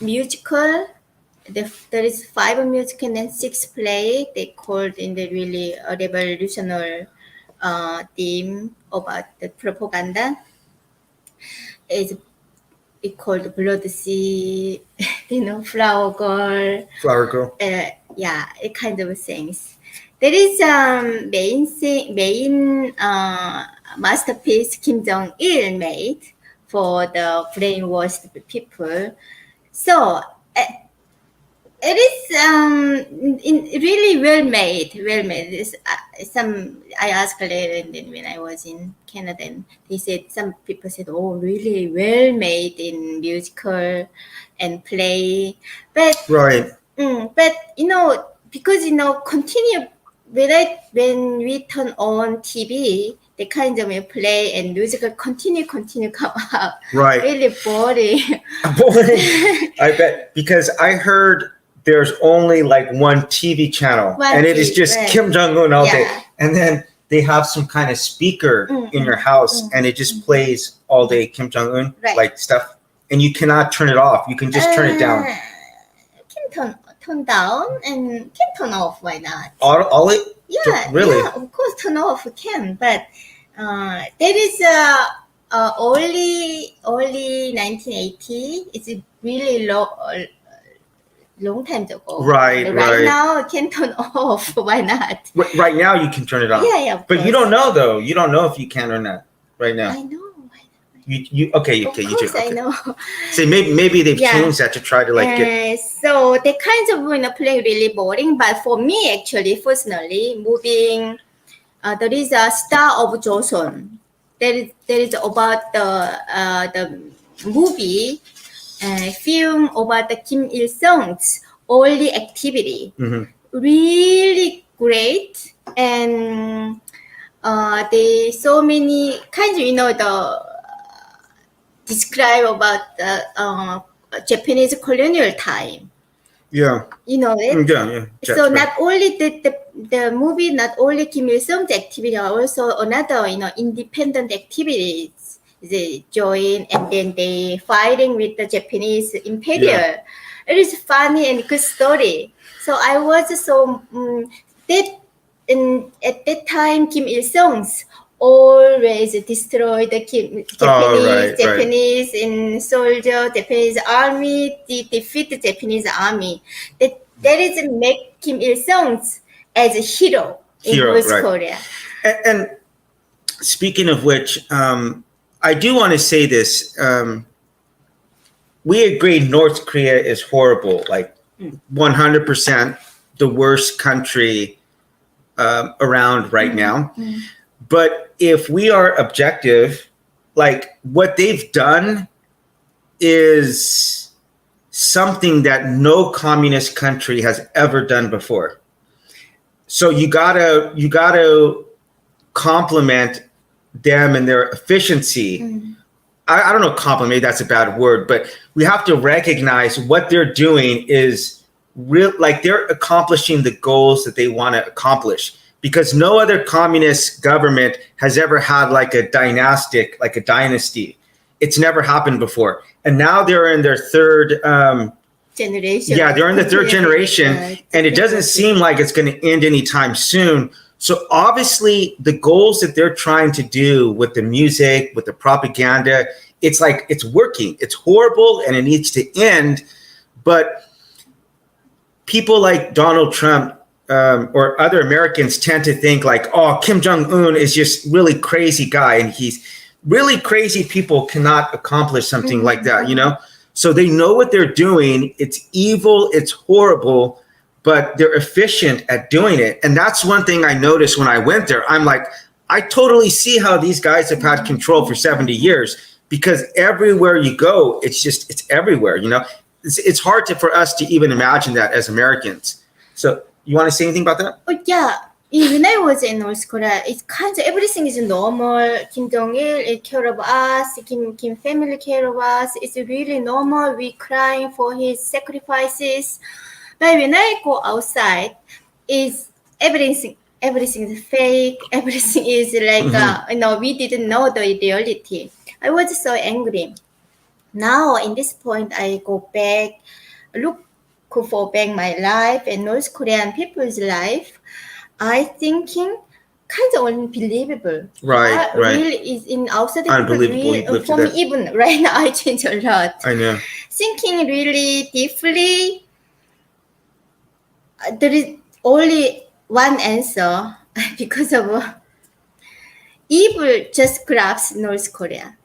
musical, there is 5 musical and 6 play. They called in the really revolutionary theme about the propaganda. It's called Blood Sea, Flower Girl. Flower Girl. Yeah, it kind of things. There is main masterpiece Kim Jong-il made for the brainwashed people. So it is really well made. This, I asked later, and then when I was in Canada, and they said some people said, "Oh, really well made in musical and play," but right. But because continue when we turn on TV, the kind of play and musical continue come out. Right. Really boring. Boring. I bet, because I heard there's only like one TV channel, and it is just Kim Jong-un all day. And then they have some kind of speaker in your house, and it just plays all day Kim Jong-un like stuff, and you cannot turn it off. You can just turn it down. Can turn down and can turn off. Why not? All it? Yeah, really? Yeah, of course, turn off can, but there is only 1980. It's really long time ago. Right. Now it can turn off. Why not? Right now you can turn it off. Yeah. But you don't know though. You don't know if you can or not right now. I know. You okay? You do. Okay. I know. So maybe they've changed that to try to like get. So they kind of play really boring. But for me, actually, personally, moving, there is a Star of Joseon. There is about the movie. Film about the Kim Il Sung's early activity. Really great, and they so many kinds of the describe about the Japanese colonial time. Yeah. You know it. Yeah. So not only the movie, not only Kim Il Sung's activity, also another independent activities. They join, and then they fighting with the Japanese imperial. Yeah. It is funny and good story. So I was so that and at that time, Kim Il Sung's always destroy the Japanese in soldier, Japanese army, defeat the Japanese army. That is make Kim Il Sung as a hero in North Korea. And speaking of which, I do want to say this. We agree North Korea is horrible, like 100% the worst country around right now. But if we are objective, like what they've done is something that no communist country has ever done before. So you gotta compliment them and their efficiency. I don't know, compliment, that's a bad word, but we have to recognize what they're doing is real, like they're accomplishing the goals that they want to accomplish, because no other communist government has ever had like a dynasty. It's never happened before. And now they're in their third generation. Yeah, they're in the third generation, and it doesn't seem like it's going to end anytime soon. So obviously the goals that they're trying to do with the music, with the propaganda, it's like it's working. It's horrible and it needs to end. But people like Donald Trump or other Americans tend to think like, oh, Kim Jong-un is just really crazy guy, and he's really crazy. People cannot accomplish something like that, you know? So they know what they're doing. It's evil. It's horrible. But they're efficient at doing it. And that's one thing I noticed when I went there. I'm like, I totally see how these guys have had control for 70 years, because everywhere you go, it's everywhere, you know? It's hard for us to even imagine that as Americans. So you want to say anything about that? Oh, yeah. When I was in North Korea, it's kind of everything is normal. Kim Jong-il care of us. Kim family care of us. It's really normal. We crying for his sacrifices. But when I go outside, is everything is fake. Everything is like we didn't know the reality. I was so angry. Now in this point, I go back, look for back my life and North Korean people's life. I thinking kind of unbelievable. Right. Really is in outside unbelievable. For me, even right now, I change a lot. I know. Thinking really deeply. There is only one answer because of evil just grabs North Korea.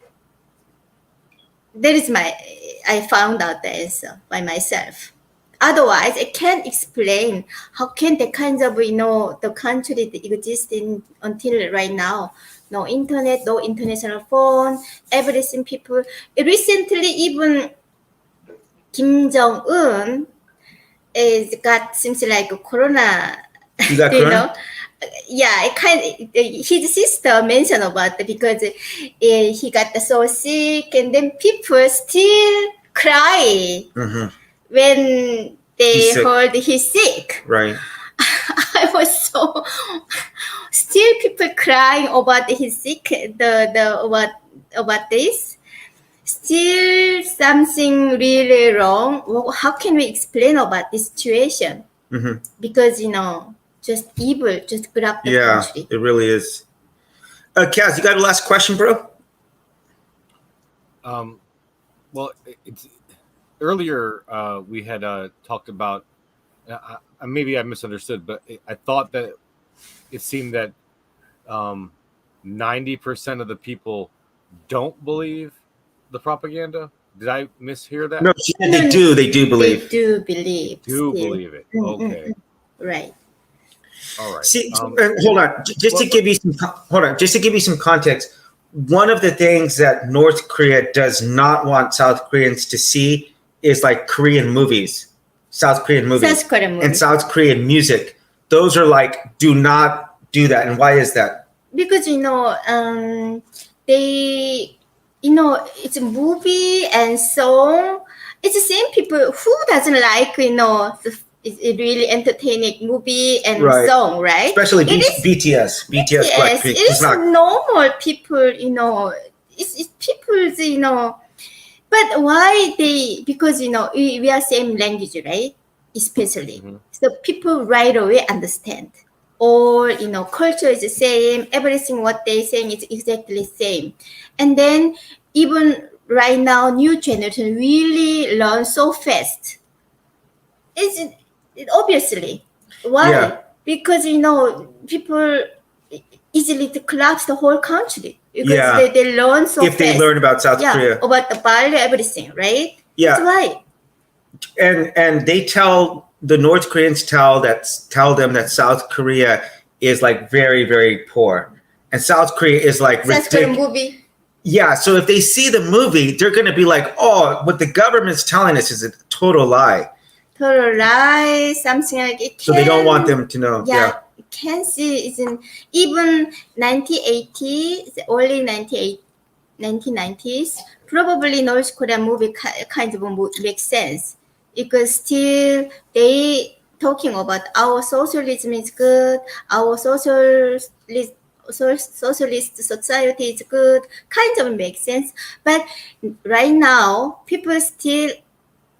That is I found out the answer by myself. Otherwise, I can't explain how can the kinds of, the country that exists until right now. No internet, no international phone, everything people. Recently, even Kim Jong-un seems like a corona, You got corona? Yeah, his sister mentioned about it because he got so sick, and then people still cry when they heard he's sick. Right. I was so still people crying about his sick. About this. Still something really wrong. Well, how can we explain about this situation? Because just evil, just grab the country. Yeah, it really is. Kaz, you got a last question, bro? Well, earlier we had talked about. Maybe I misunderstood, but I thought that it seemed that 90% of the people don't believe the propaganda. Did I mishear that? No, they do. They do believe. They do believe. Believe it. Okay. Right. All right. See, hold on. Just to give you some context. One of the things that North Korea does not want South Koreans to see is like Korean movies, South Korean movies, and South Korean music. Those are like, do not do that. And why is that? Because they. It's a movie and song. It's the same people who doesn't like, it's really entertaining movie and song, right? Especially BTS, Blackpink. It is normal people, it's people's, but why because, we are same language, right? Especially. So people right away understand. all culture is the same, everything what they saying is exactly same. And then even right now new generation really learn so fast. It's obviously why? Yeah. Because people easily to collapse the whole country because Yeah. they learn so If fast. they learn about South Korea. About the value, everything, right? Yeah. That's why. And they tell the North Koreans tell them that South Korea is like very, very poor, and South Korea is like South Korean ridiculous. movie. Yeah, so if they see the movie, they're going to be like, "Oh, what the government's telling us is a total lie." Total lie, something like it. So they don't want them to know. Yeah, you can see it's in even 1980s, early 1990s. Probably North Korean movie kind of makes sense because still they talking about our socialism is good, our socialist society is good, kind of makes sense. But right now, people still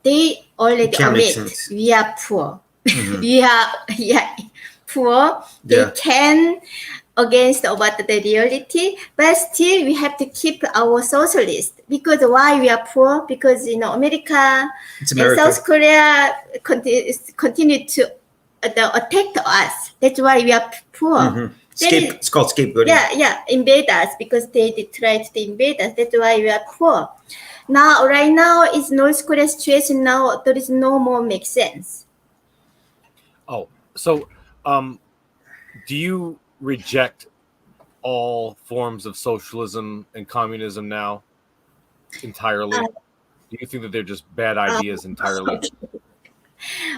they already Can't make admit sense. we are poor. Mhm. we are poor. They Yeah. can against about the reality, but still we have to keep our socialist because why we are poor? Because America It's and America. South Korea continue to attack us. That's why we are poor. Mhm. That is- It's called scapegoating. yeah, invade us because they try to invade us. That's why we are poor. Now, right now, is North Korea situation now, there is no more make sense. Oh, so do you reject all forms of socialism and communism now entirely? Do you think that they're just bad ideas entirely?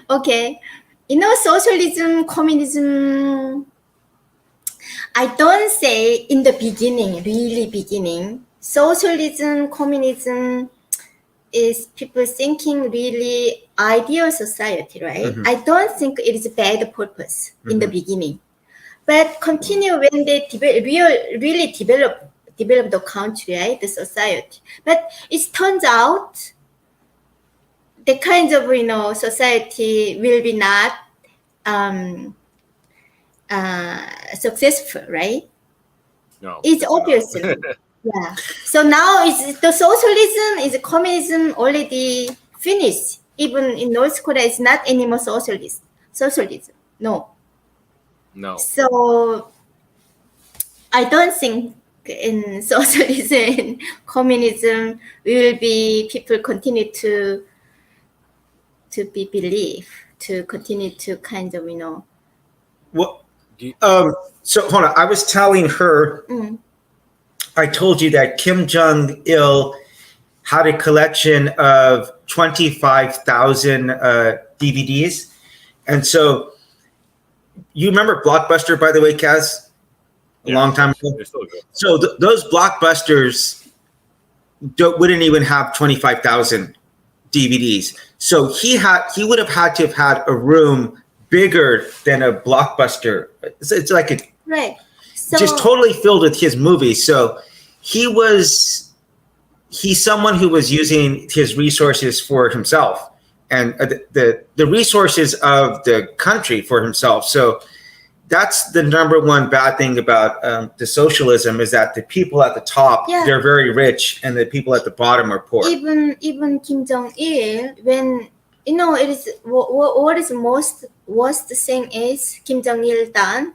Okay. Socialism, communism, I don't say in the beginning, really beginning, socialism, communism is people thinking really ideal society, right? Mhm. I don't think it is a bad purpose in the Mhm. beginning. But continue when they really develop the country, right? The society. But it turns out the kind of society will be not successful, right? No. It's definitely obviously. not. Yeah. So now is the socialism is communism already finished. Even in North Korea, it's not anymore socialism. No. No. So I don't think in socialism and communism will be people continue to be believe to continue to kind of Well, Do you, so hold on. I was telling her. I told you that Kim Jong Il had a collection of 25,000 DVDs, and so you remember Blockbuster, by the way, Kaz, a long time ago. they're still good. So those Blockbusters wouldn't even have 25,000 DVDs. So he would have had to have had a room bigger than a Blockbuster. It's like a right. So just totally filled with his movies. So he's someone who was using his resources for himself and the resources of the country for himself. So that's the number one bad thing about the socialism is that the people at the top, they're very rich and the people at the bottom are poor. Even Kim Jong Il, when it is what is most worst thing is Kim Jong Il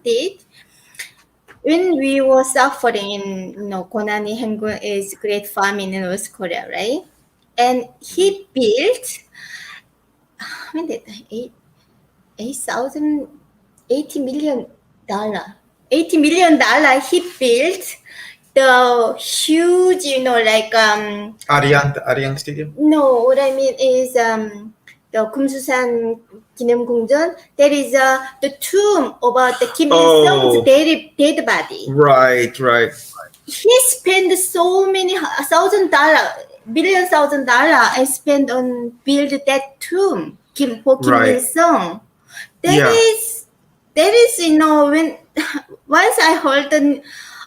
did when we were suffering in Konani Hengun is great famine in North Korea, right? And he built how many $80 million. $80 million he built the huge, like Arirang Stadium? No, what I mean is the Kumsusan Kinemgungjeon. There is the tomb about the Kim Il Sung's dead body. Right. He spent so many $1,000 and spent on build that tomb for Kim Il Sung. That is when once I heard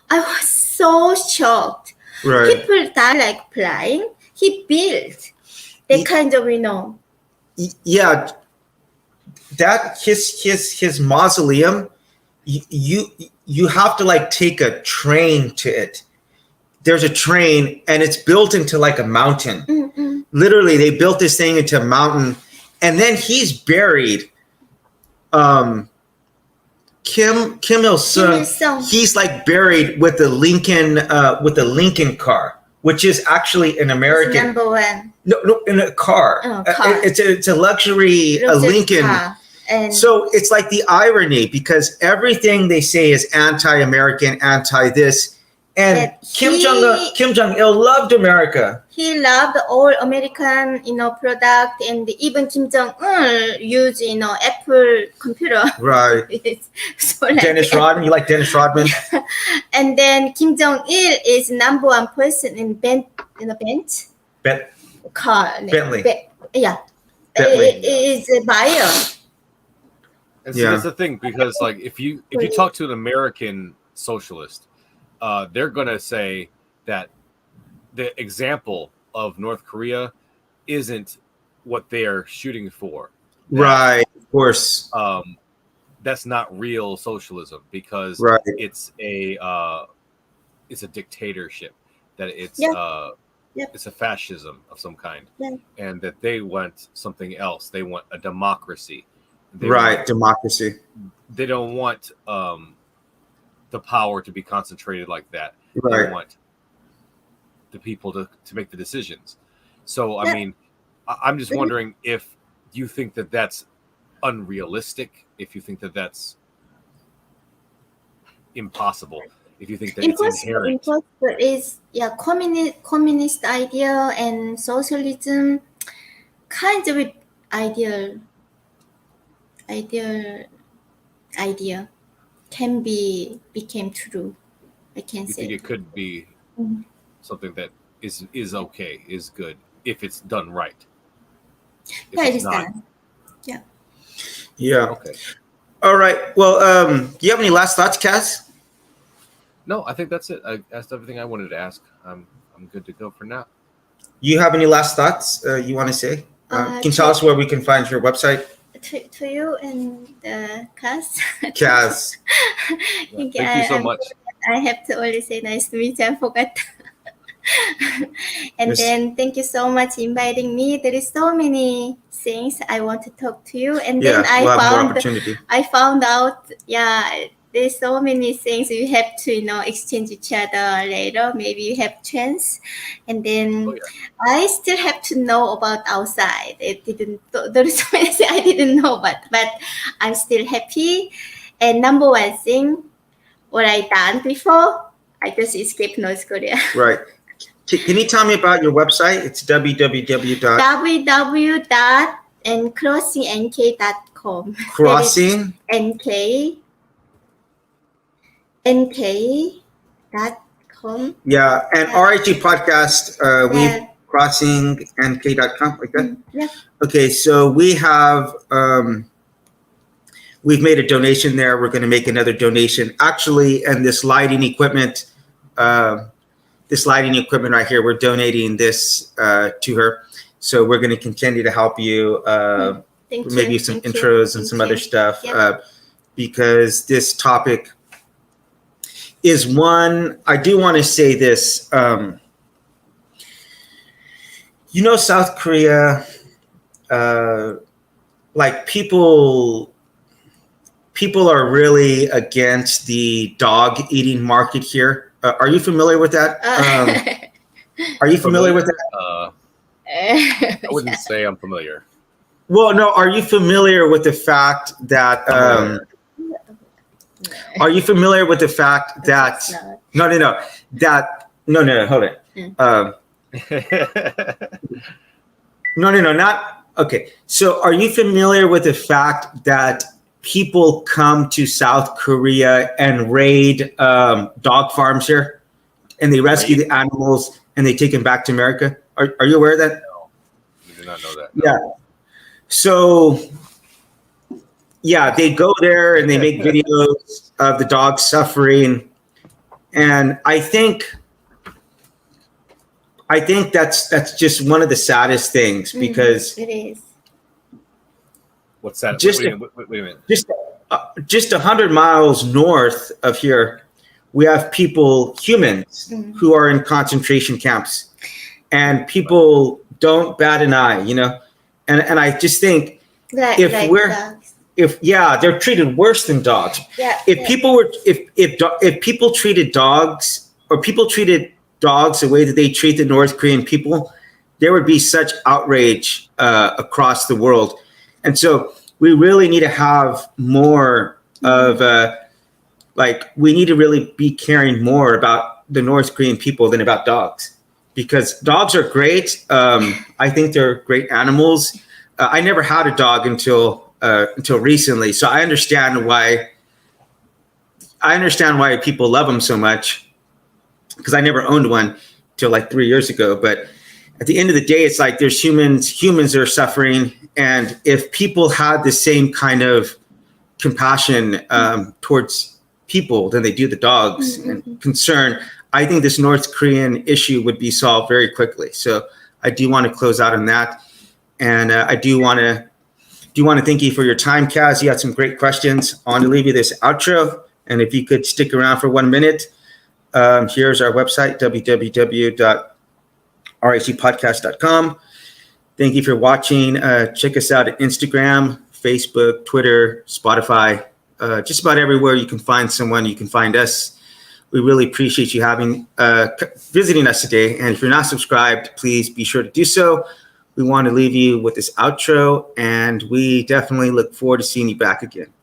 I was so shocked. Right. People die like flying. He built that kind of Yeah, that his mausoleum you have to like take a train to it. There's a train and it's built into like a mountain. Mm-mm. Literally, they built this thing into a mountain, and then he's buried. Kim Il Sung, he's like buried with the Lincoln car, which is actually an American. It's number one. No, in a car. Oh, car. It's a luxury, a Lincoln. Car. And So it's like the irony, because everything they say is anti-American, anti-this, and That Kim Jong Il loved America. he loved all American, product, and even Kim Jong Un used, Apple computer. Right. So like Dennis Rodman, you like Dennis Rodman? And then Kim Jong Il is number one person in Bentley car. Bentley. Yeah. Bentley. It is a buyer. And see, Yeah. that's the thing, because like if you talk to an American socialist, they're gonna say that the example of North Korea isn't what they are shooting for. Right, of course. That's not real socialism, because Right. it's a dictatorship. That it's Yep. it's a fascism of some kind, Yeah. and that they want something else. They want a democracy. Right, democracy. They don't want the power to be concentrated like that. Right. They want the people to make the decisions. So, I Yeah. mean, I'm just wondering if you think that that's unrealistic, if you think that that's impossible, if you think that it's inherent. Impossible is communist idea and socialism kind of ideal can became true. I can You say. think it could be Mhm. something that is okay, is good, if it's done right. If Yeah, it it's is not, done. Yeah. okay. All right. Well, do you have any last thoughts, Cass? No, I think that's it. I asked everything I wanted to ask. I'm good to go for now. You have any last thoughts you want to say? Can you tell us where we can find your website? To you and Cass. Cass. Thank you so much. I have to only say nice to meet you. I forgot. And Yes. then thank you so much inviting me. There is so many things I want to talk to you. And Yeah, then I we'll have more found opportunity. out, there's so many things we have to, exchange each other later. Maybe you have chance. And then Oh, yeah. I still have to know about outside. There is so many things I didn't know, but I'm still happy. And number one thing, what I done before, I just escaped North Korea. Right. Can you tell me about your website? It's www.crossingNK.com. crossing. NK.com. Yeah, and RHG podcast. We Yeah. crossingNK.com, like that. Yeah. Okay, so we have we've made a donation there. We're going to make another donation, actually, and this lighting equipment right here, we're donating this to her. So we're going to continue to help you, Thank you. maybe some Thank you. intros and Thank some you. other stuff, Yeah. because this topic is one. I do want to say this. South Korea, like people are really against the dog eating market here. Are you familiar with that? Are you familiar with that? I wouldn't say I'm familiar. Well, no. Are you familiar with the fact that? Are you familiar with the fact that? No. No. Hold it. No. Not okay. So, are you familiar with the fact that people come to South Korea and raid dog farms here, and they rescue the animals and they take them back to America? Are you aware of that? No, I did not know that. Yeah. So, yeah, they go there and they make videos of the dogs suffering, and I think that's just one of the saddest things, because it is. What's that? Just wait a minute. just just 100 miles north of here, we have humans who are in concentration camps, and people don't bat an eye, and I just think they're treated worse than dogs. If people treated dogs, or people treated dogs the way that they treat the North Korean people, there would be such outrage across the world. And so we really need to have more of we need to really be caring more about the North Korean people than about dogs, because dogs are great. I think they're great animals. I never had a dog until recently, so I understand why people love them so much, because I never owned one till like 3 years ago. But at the end of the day, it's like there's humans are suffering, and if people had the same kind of compassion towards people than they do the dogs and concern, I think this North Korean issue would be solved very quickly. So I do want to close out on that, and I do want to thank you for your time, Kaz. You had some great questions. I want to leave you this outro, and if you could stick around for 1 minute, here's our website, www.rhepodcast.com. Thank you for watching. Check us out at Instagram, Facebook, Twitter, Spotify, just about everywhere you can find someone, you can find us. We really appreciate you visiting us today. And if you're not subscribed, please be sure to do so. We want to leave you with this outro, and we definitely look forward to seeing you back again.